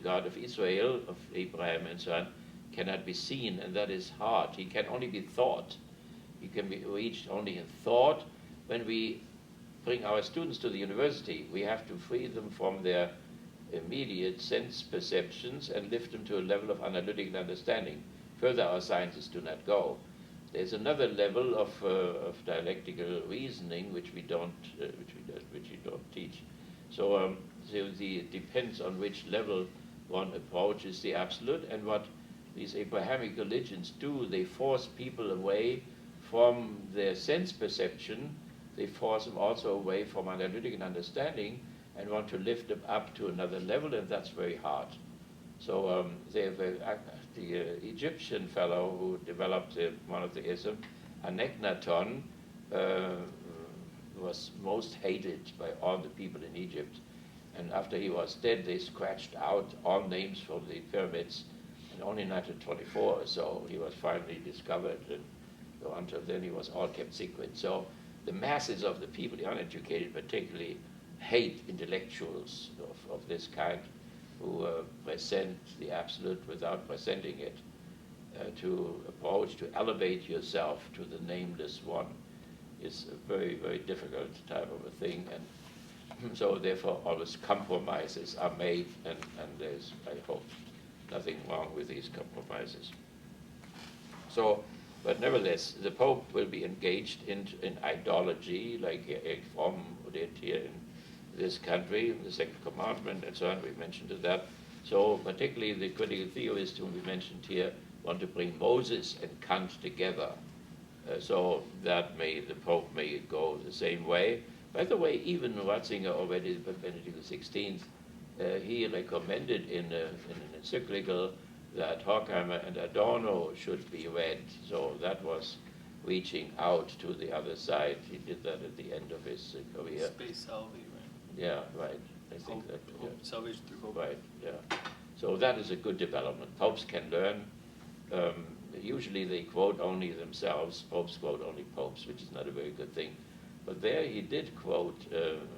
God of Israel, of Abraham and so on, cannot be seen, and that is hard. He can only be thought. He can be reached only in thought. When we bring our students to the university, we have to free them from their immediate sense perceptions and lift them to a level of analytical understanding. Further, our sciences do not go. There's another level of dialectical reasoning which we don't teach. So it depends on which level one approaches the Absolute, and what these Abrahamic religions do, they force people away from their sense perception. They force them also away from analytical understanding and want to lift them up to another level, and that's very hard. So the Egyptian fellow who developed monotheism, Anechnaton, was most hated by all the people in Egypt. And after he was dead, they scratched out all names from the pyramids, and only in 1924 or so he was finally discovered, and so until then he was all kept secret. So the masses of the people, the uneducated particularly, hate intellectuals of this kind who present the Absolute without presenting it. To approach, to elevate yourself to the nameless one is a very, very difficult type of a thing, and so therefore always compromises are made, and there's, I hope, nothing wrong with these compromises. So, but nevertheless, the Pope will be engaged in idolatry, like Erich Fromm did here in this country, the Second Commandment and so on, we mentioned that. So particularly the critical theorists whom we mentioned here want to bring Moses and Kant together. So that the Pope may go the same way. By the way, even Ratzinger already, Benedict XVI, he recommended in an encyclical that Horkheimer and Adorno should be read. So that was reaching out to the other side. He did that at the end of his career. Space salve, right? Yeah, right. I think Hope, that. Yeah. salvation through hope. Right, yeah. So that is a good development. Popes can learn. Usually they quote only themselves. Popes quote only popes, which is not a very good thing. But there he did quote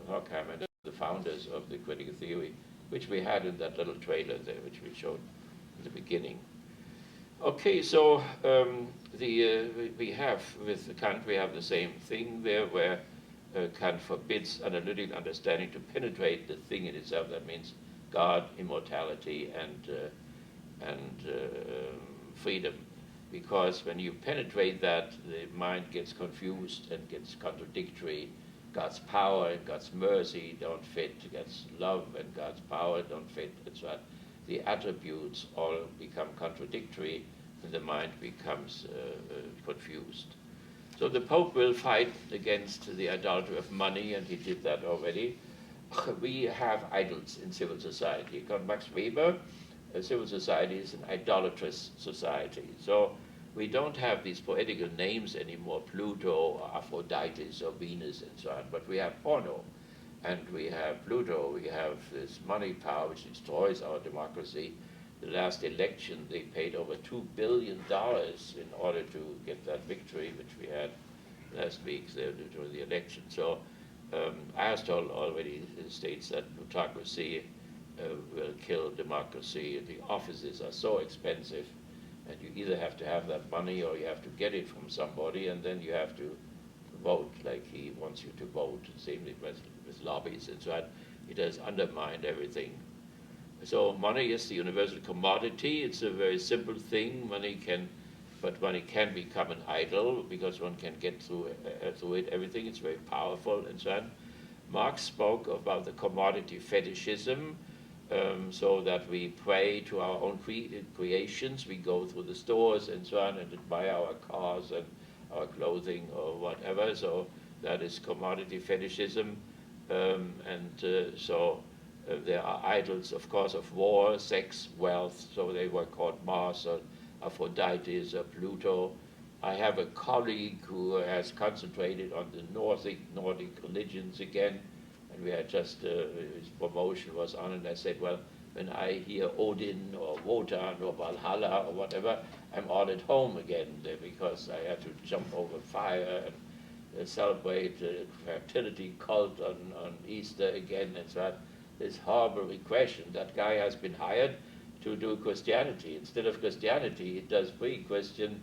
Horkheimer, the founders of the critical theory, which we had in that little trailer there, which we showed in the beginning. Okay, so we have, with Kant, we have the same thing there, where Kant forbids analytical understanding to penetrate the thing in itself. That means God, immortality, and freedom. Because when you penetrate that, the mind gets confused and gets contradictory. God's power and God's mercy don't fit. God's love and God's power don't fit. It's what the attributes all become contradictory, and the mind becomes confused. So the Pope will fight against the idolatry of money, and he did that already. We have idols in civil society. Max Weber, civil society is an idolatrous society. So we don't have these poetical names anymore, Pluto or Aphrodite or Venus and so on, but we have porno, and we have Pluto, we have this money power which destroys our democracy. The last election, they paid over $2 billion in order to get that victory, which we had last week during the election. So Aristotle already states that plutocracy will kill democracy. The offices are so expensive, and you either have to have that money or you have to get it from somebody, and then you have to vote like he wants you to vote. Same with lobbies and so on. It has undermined everything. So money is the universal commodity. It's a very simple thing. But money can become an idol because one can get through it. Everything. It's very powerful and so on. Marx spoke about the commodity fetishism, so that we pray to our own creations. We go through the stores and so on and buy our cars and our clothing or whatever. So that is commodity fetishism. There are idols, of course, of war, sex, wealth. So they were called Mars or Aphrodite or Pluto. I have a colleague who has concentrated on the Nordic religions again, and we had just, his promotion was on, and I said, well, when I hear Odin or Wotan or Valhalla or whatever, I'm all at home again, because I had to jump over fire and celebrate the fertility cult on Easter again, and so on. This horrible regression. That guy has been hired to do Christianity. Instead of Christianity, he does pre-Christian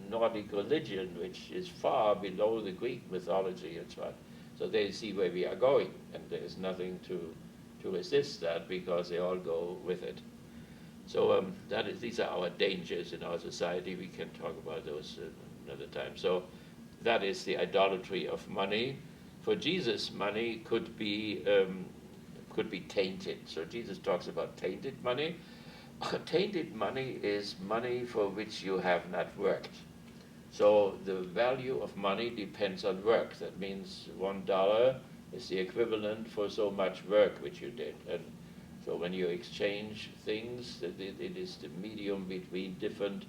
Nordic religion, which is far below the Greek mythology and so on. So they see where we are going, and there's nothing to resist that, because they all go with it. So these are our dangers in our society. We can talk about those another time. So that is the idolatry of money. For Jesus, money could be tainted. So Jesus talks about tainted money. Tainted money is money for which you have not worked. So the value of money depends on work. That means $1 is the equivalent for so much work which you did. And so when you exchange things, it is the medium between different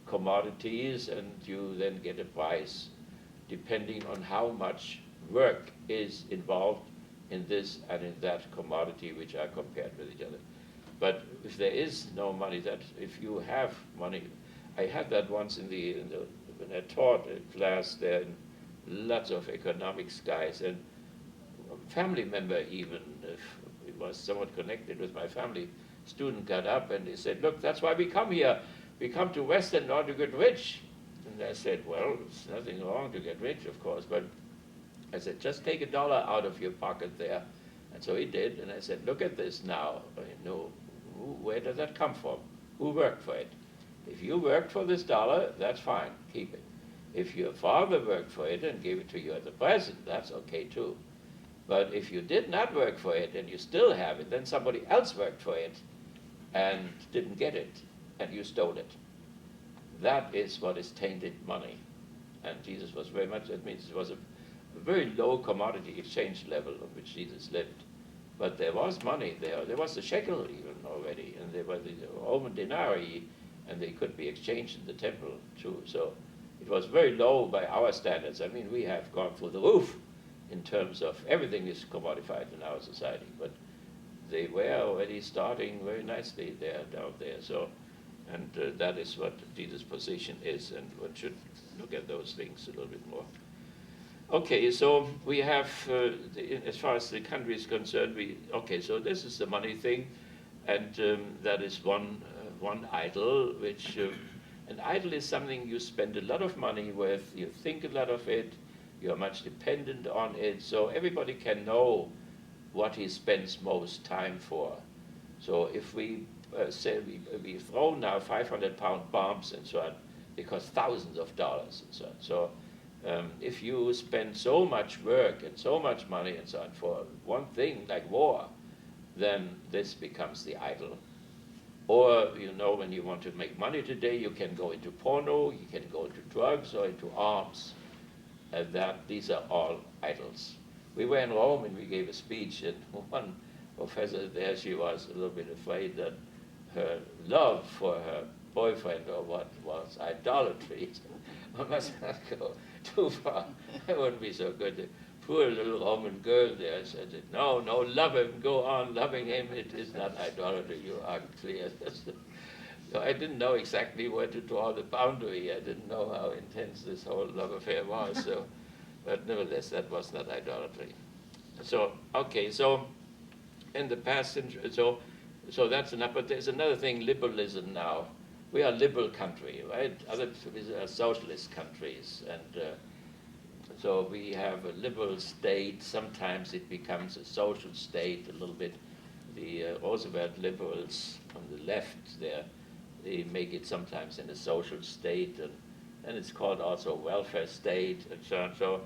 commodities, and you then get a price depending on how much work is involved in this and in that commodity, which are compared with each other. But if there is no money, that if you have money, I had that once when I taught a class there, lots of economics guys, and a family member even, if it was somewhat connected with my family, student got up and he said, look, that's why we come here. We come to Western in order to get rich. And I said, well, there's nothing wrong to get rich, of course, but I said, just take $1 out of your pocket there. And so he did, and I said, look at this now. Where does that come from? Who worked for it? If you worked for this $1, that's fine, keep it. If your father worked for it and gave it to you as a present, that's okay too. But if you did not work for it and you still have it, then somebody else worked for it and didn't get it, and you stole it. That is what is tainted money. And Jesus was very much, that means it was a very low commodity exchange level on which Jesus lived. But there was money there. There was the shekel even already, and there were the Roman denarii, and they could be exchanged in the temple too. So it was very low by our standards. I mean, we have gone through the roof in terms of everything is commodified in our society, but they were already starting very nicely there, down there. So, and that is what Jesus' position is, and one should look at those things a little bit more. Okay, so we have, as far as the country is concerned, so this is the money thing, and that is one idol, which, an idol is something you spend a lot of money with, you think a lot of it, you are much dependent on it, so everybody can know what he spends most time for. So if we say we throw now 500-pound bombs and so on, they cost thousands of dollars and so on. So if you spend so much work and so much money and so on for one thing like war, then this becomes the idol. Or, when you want to make money today, you can go into porno, you can go into drugs or into arms. These are all idols. We were in Rome and we gave a speech, and one professor there, she was a little bit afraid that her love for her boyfriend or what was idolatry. I must not go too far. That wouldn't be so good. The poor little Roman girl there said, no, love him, go on loving him. It is not idolatry, you are clear. So I didn't know exactly where to draw the boundary. I didn't know how intense this whole love affair was. But nevertheless, that was not idolatry. So, okay, so in the past, so that's enough. But there's another thing, liberalism now. We are a liberal country, right? Others are socialist countries. And So we have a liberal state. Sometimes it becomes a social state a little bit. The Roosevelt liberals on the left there, they make it sometimes in a social state, and it's called also welfare state, and so on. So,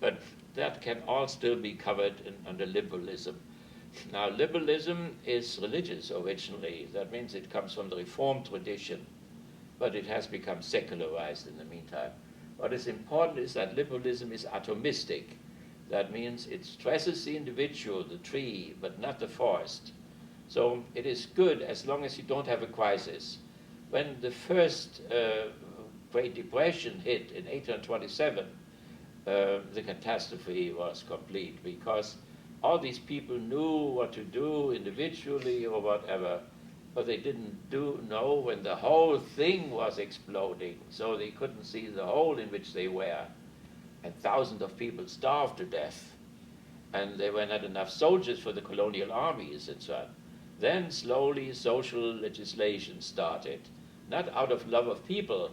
but that can all still be covered under liberalism. Now, liberalism is religious originally. That means it comes from the Reformed tradition, but it has become secularized in the meantime. What is important is that liberalism is atomistic. That means it stresses the individual, the tree, but not the forest. So it is good as long as you don't have a crisis. When the first Great Depression hit in 1827, the catastrophe was complete because all these people knew what to do individually or whatever, but they didn't know when the whole thing was exploding, so they couldn't see the hole in which they were. And thousands of people starved to death, and there were not enough soldiers for the colonial armies and so on. Then slowly social legislation started, not out of love of people,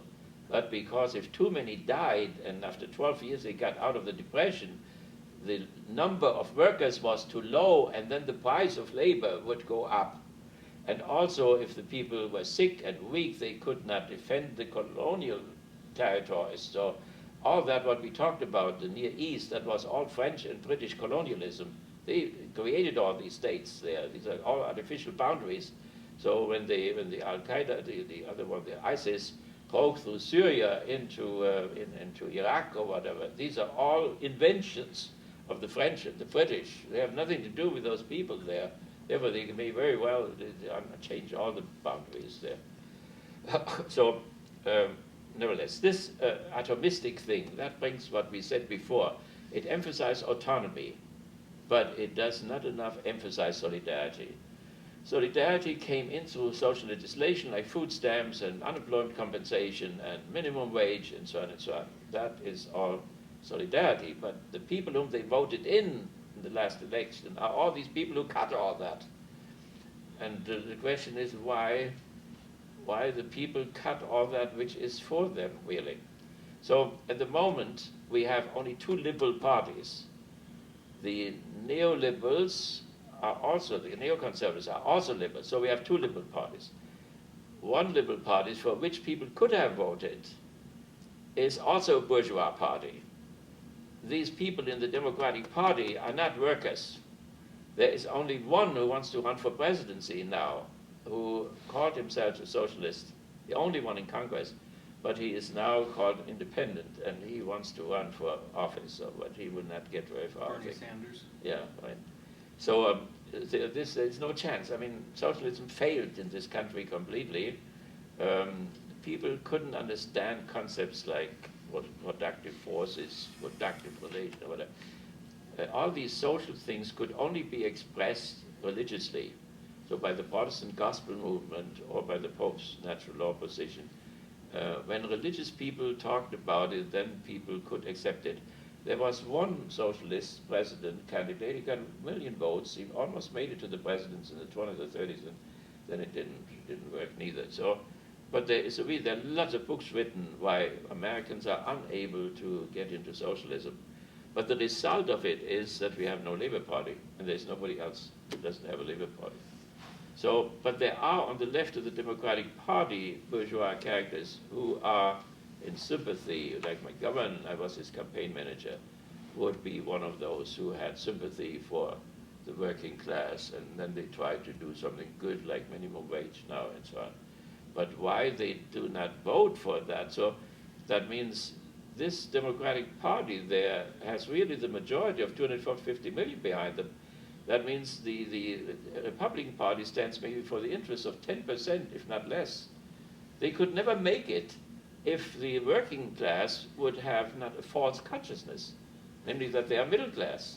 but because if too many died, and after 12 years they got out of the depression, the number of workers was too low, and then the price of labor would go up. And also, if the people were sick and weak, they could not defend the colonial territories. So all that what we talked about, the Near East, that was all French and British colonialism. They created all these states there. These are all artificial boundaries. So when the Al-Qaeda, the other one, the ISIS, broke through Syria into Iraq or whatever, these are all inventions of the French and the British. They have nothing to do with those people there. Therefore, they may very well change all the boundaries there. So, nevertheless, this atomistic thing, that brings what we said before. It emphasizes autonomy, but it does not enough emphasize solidarity. Solidarity came in through social legislation like food stamps and unemployment compensation and minimum wage and so on and so on. That is all solidarity, but the people whom they voted in the last election are all these people who cut all that. And the question is why the people cut all that which is for them, really. So at the moment, we have only two liberal parties. The neoliberals are also, the neoconservatives are also liberal, so we have two liberal parties. One liberal party for which people could have voted is also a bourgeois party. These people in the Democratic Party are not workers. There is only one who wants to run for presidency now, who called himself a socialist, the only one in Congress, but he is now called independent, and he wants to run for office, so, but he will not get very far. Bernie Sanders. Yeah, right. So there's no chance. I mean, socialism failed in this country completely. People couldn't understand concepts like what productive force is, productive relation, or whatever. All these social things could only be expressed religiously, so by the Protestant gospel movement or by the Pope's natural law position. When religious people talked about it, then people could accept it. There was one socialist president candidate, he got 1 million votes, he almost made it to the presidency in the 20s or 30s, and then it didn't work neither. So, but there are lots of books written why Americans are unable to get into socialism. But the result of it is that we have no Labour Party, and there's nobody else who doesn't have a Labour Party. So, but there are on the left of the Democratic Party bourgeois characters who are in sympathy, like McGovern, I was his campaign manager, would be one of those who had sympathy for the working class, and then they tried to do something good like minimum wage now and so on. But why they do not vote for that? So that means this Democratic Party there has really the majority of 250 million behind them. That means the Republican Party stands maybe for the interests of 10%, if not less. They could never make it if the working class would have not a false consciousness, namely that they are middle class.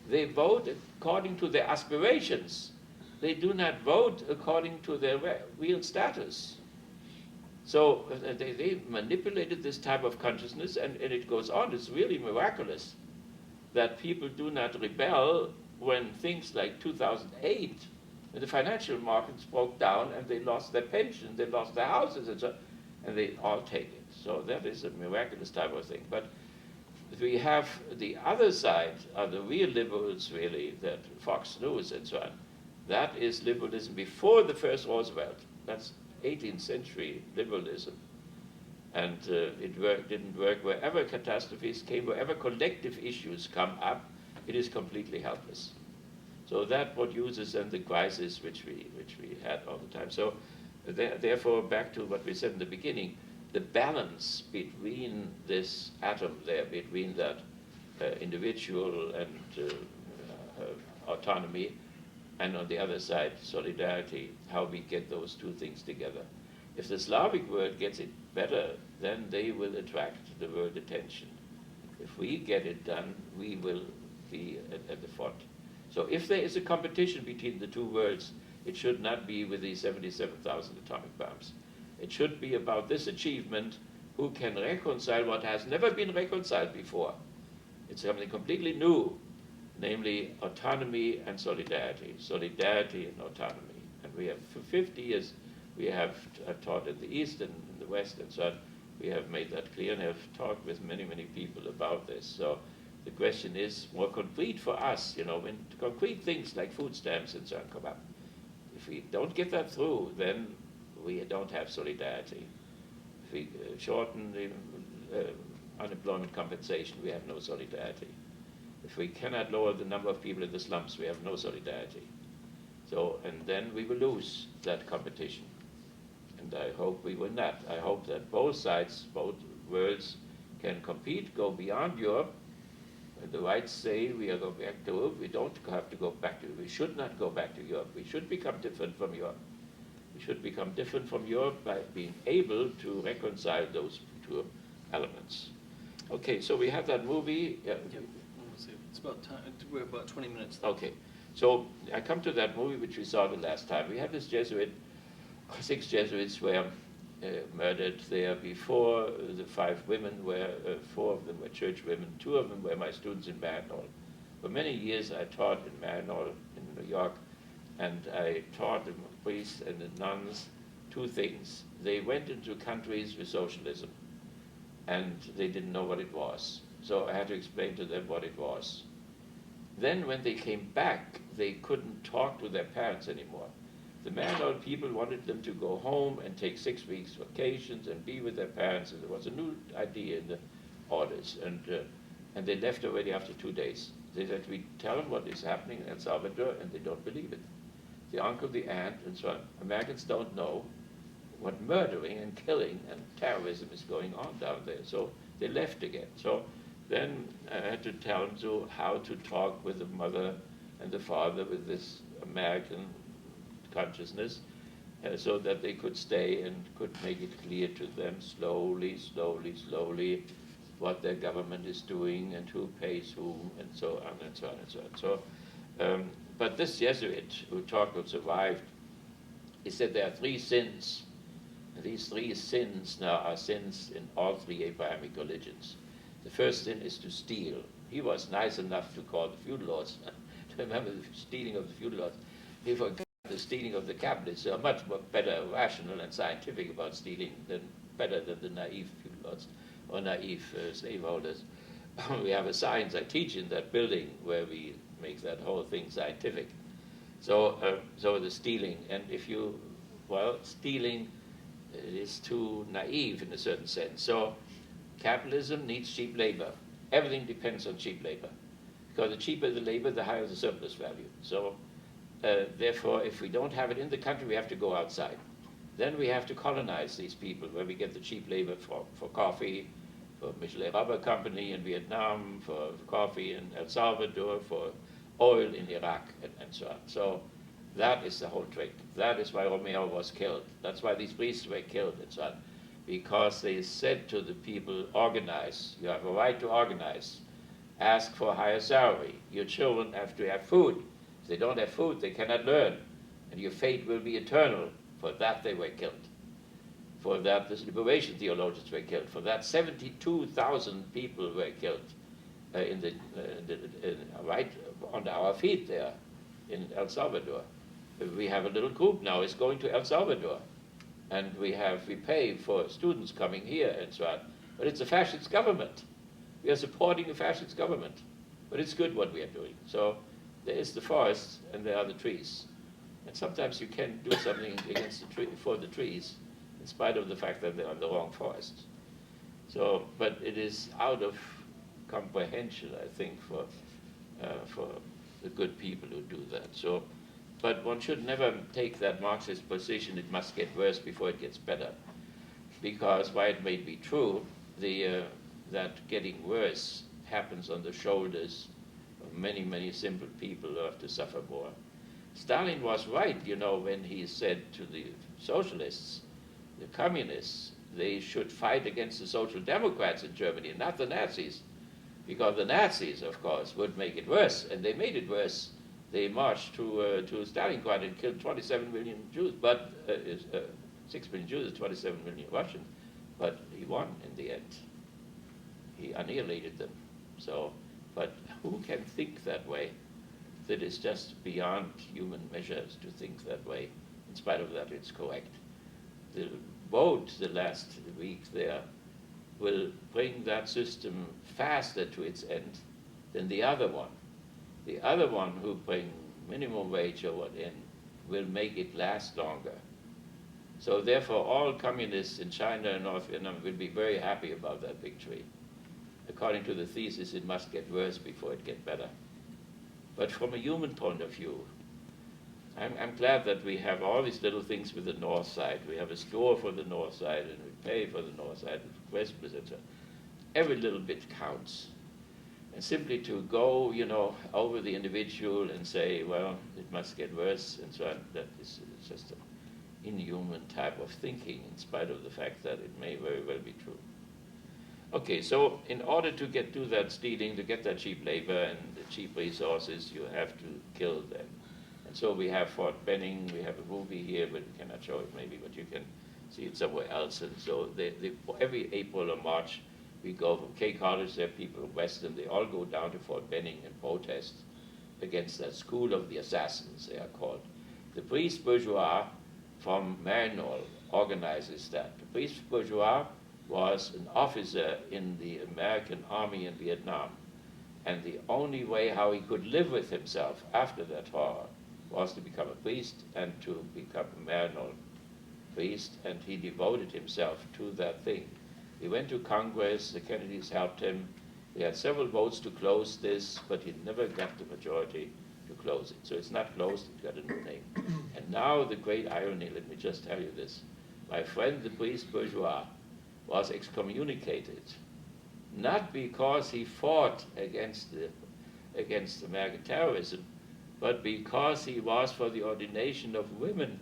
They vote according to their aspirations. They do not vote according to their real status. So they manipulated this type of consciousness, and it goes on. It's really miraculous that people do not rebel when things like 2008, when the financial markets broke down and they lost their pension, they lost their houses, and so, and they all take it. So that is a miraculous type of thing. But we have the other side of the real liberals, really, that Fox News and so on. That is liberalism before the first Roosevelt. That's 18th century liberalism. And didn't work. Wherever catastrophes came, wherever collective issues come up, it is completely helpless. So that produces then the crisis which we had all the time. So therefore, back to what we said in the beginning, the balance between this atom there, between that individual and autonomy, and on the other side, solidarity, how we get those two things together. If the Slavic world gets it better, then they will attract the world attention. If we get it done, we will be at the front. So if there is a competition between the two worlds, it should not be with the 77,000 atomic bombs. It should be about this achievement, who can reconcile what has never been reconciled before. It's something completely new, namely autonomy and solidarity, solidarity and autonomy. And we have, for 50 years, we have taught in the East and in the West and so on. We have made that clear and have talked with many, many people about this. So the question is more concrete for us, when concrete things like food stamps and so on come up. If we don't get that through, then we don't have solidarity. If we shorten the unemployment compensation, we have no solidarity. If we cannot lower the number of people in the slums, we have no solidarity. So, and then we will lose that competition. And I hope we will not. I hope that both sides, both worlds can compete, go beyond Europe. And the whites say we are going back to Europe. We don't have to go back to Europe. We should not go back to Europe. We should become different from Europe. We should become different from Europe by being able to reconcile those two elements. Okay, so we have that movie. Yeah. It's about time. We're about 20 minutes. Okay, so I come to that movie which we saw the last time. We have this Jesuit, 6 Jesuits were murdered there before. The 5 women were, 4 of them were church women, 2 of them were my students in Marinol. For many years I taught in Marinol in New York, and I taught the priests and the nuns 2 things. They went into countries with socialism, and they didn't know what it was. So I had to explain to them what it was. Then when they came back, they couldn't talk to their parents anymore. The Marinol people wanted them to go home and take 6 weeks vacations and be with their parents. And there was a new idea in the orders. And they left already after 2 days. They said, we tell them what is happening in El Salvador, and they don't believe it. The uncle, the aunt, and so on. Americans don't know what murdering and killing and terrorism is going on down there. So they left again. So then I had to tell them how to talk with the mother and the father with this American consciousness, so that they could stay and could make it clear to them slowly, slowly, slowly what their government is doing and who pays whom and so on and so on and so on. So, but this Jesuit who survived, he said there are 3 sins. And these 3 sins now are sins in all 3 Abrahamic religions. The first sin is to steal. He was nice enough to call the feudal laws, to remember the stealing of the feudal laws. He forgot the stealing of the capitalists. They are much more better, rational and scientific about stealing better than the naive feudal lords or naive slaveholders. We have a science I teach in that building where we make that whole thing scientific. So, so the stealing, and stealing is too naive in a certain sense. So capitalism needs cheap labor. Everything depends on cheap labor. Because the cheaper the labor, the higher the surplus value. So therefore, if we don't have it in the country, we have to go outside. Then we have to colonize these people where we get the cheap labor for coffee, for Michelin Rubber Company in Vietnam, for coffee in El Salvador, for oil in Iraq, and so on. So that is the whole trick. That is why Romeo was killed. That's why these priests were killed and so on. Because they said to the people, organize. You have a right to organize. Ask for a higher salary. Your children have to have food. If they don't have food, they cannot learn. And your fate will be eternal. For that, they were killed. For that, the liberation theologians were killed. For that, 72,000 people were killed right under our feet there in El Salvador. We have a little group now is going to El Salvador. And we pay for students coming here and so on. But it's a fascist government. We are supporting a fascist government, but it's good what we are doing. So there is the forest and there are the trees. And sometimes you can do something against the for the trees, in spite of the fact that they're on the wrong forest. So, but it is out of comprehension, I think, for the good people who do that. So, but one should never take that Marxist position, it must get worse before it gets better. Because while it may be true, that getting worse happens on the shoulders of many, many simple people who have to suffer more. Stalin was right, you know, when he said to the socialists, the communists, they should fight against the social democrats in Germany, not the Nazis. Because the Nazis, of course, would make it worse, and they made it worse. They marched to Stalingrad and killed 27 million Jews, but 6 million Jews, 27 million Russians. But he won in the end. He annihilated them. So, but who can think that way? That is just beyond human measures to think that way. In spite of that, it's correct. The vote the last week there will bring that system faster to its end than the other one. The other one who bring minimum wage or what in will make it last longer. So therefore all communists in China and North Vietnam will be very happy about that victory. According to the thesis, it must get worse before it gets better. But from a human point of view, I'm glad that we have all these little things with the north side. We have a store for the north side and we pay for the north side with Christmas, etc. Every little bit counts. And simply to go, you know, over the individual and say, well, it must get worse and so on, that is just an inhuman type of thinking in spite of the fact that it may very well be true. Okay, so in order to do that stealing, to get that cheap labor and the cheap resources, you have to kill them. And so we have Fort Benning, we have a movie here, but we cannot show it maybe, but you can see it somewhere else. And so every April or March, we go from K College, there are people from Western, they all go down to Fort Benning and protest against that school of the assassins, they are called. The priest bourgeois from Maryknoll organizes that. The priest bourgeois was an officer in the American army in Vietnam. And the only way how he could live with himself after that horror was to become a priest and to become a Maryknoll priest, and he devoted himself to that thing. He went to Congress, the Kennedys helped him. They had several votes to close this, but he never got the majority to close it. So it's not closed, it got a new name. And now the great irony, let me just tell you this. My friend, the priest bourgeois, was excommunicated, not because he fought against American terrorism, but because he was for the ordination of women.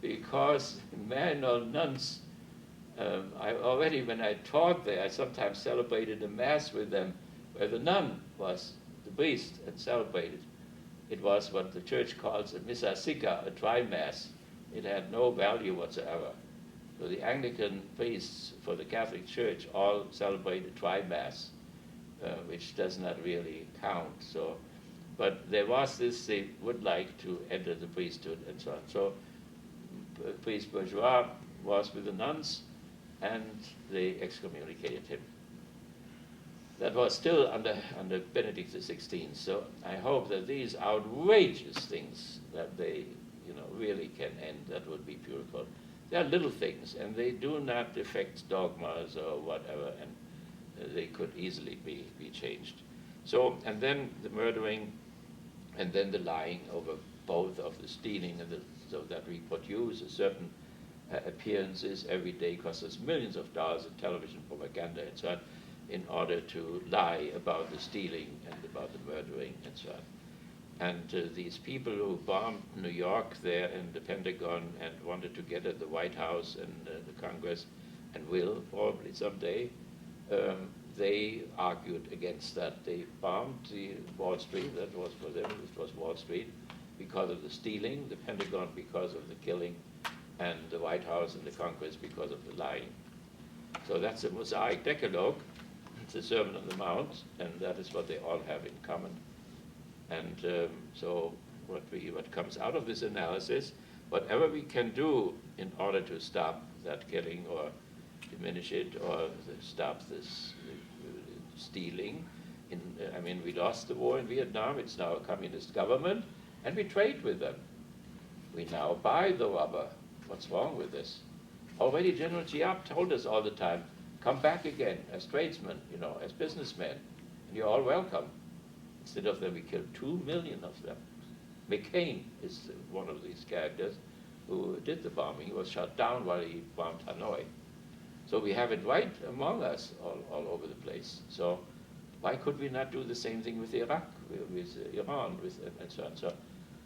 Because Maryknoll nuns, when I taught there, I sometimes celebrated a mass with them where the nun was the priest and celebrated. It was what the church calls a missa sica, a dry mass. It had no value whatsoever. So the Anglican priests for the Catholic Church all celebrate a dry mass, which does not really count. So, but there was this, they would like to enter the priesthood and so on. So priest bourgeois was with the nuns and they excommunicated him. That was still under Benedict XVI. So I hope that these outrageous things that they, really can end. That would be beautiful. They are little things, and they do not affect dogmas or whatever, and they could easily be changed. So, and then the murdering, and then the lying over both of the stealing, and so that we produce a certain appearances every day, costs us millions of dollars in television propaganda and so on, in order to lie about the stealing and about the murdering and so on. And these people who bombed New York there and the Pentagon and wanted to get at the White House and the Congress, and will probably someday, they argued against that. They bombed the Wall Street, that was for them, it was Wall Street, because of the stealing, the Pentagon because of the killing, and the White House and the Congress because of the lying. So that's a Mosaic Decalogue, it's a Sermon on the Mount, and that is what they all have in common. And so what comes out of this analysis, whatever we can do in order to stop that killing or diminish it or stop this stealing. I mean, we lost the war in Vietnam. It's now a communist government, and we trade with them. We now buy the rubber. What's wrong with this? Already General Giap told us all the time, come back again as tradesmen, as businessmen, and you're all welcome. Instead of them, we killed 2 million of them. McCain is one of these characters who did the bombing. He was shot down while he bombed Hanoi. So we have it right among us all over the place. So why could we not do the same thing with Iraq, with Iran, and so on? So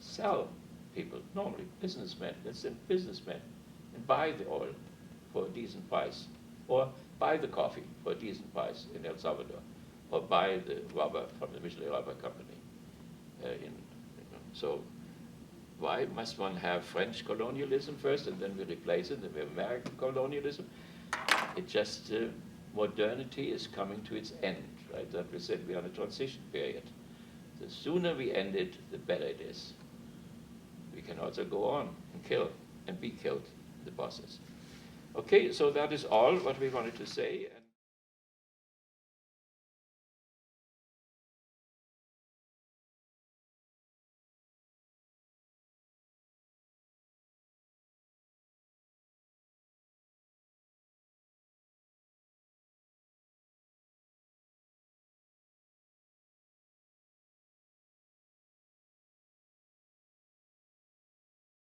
sell people, normally businessmen, and buy the oil for a decent price, or buy the coffee for a decent price in El Salvador, or buy the rubber from the Michelin Rubber Company. So why must one have French colonialism first, and then we replace it with American colonialism? It just, modernity is coming to its end, right? That we said we're on a transition period. The sooner we end it, the better it is. We can also go on and kill and be killed in the process. Okay, so that is all what we wanted to say.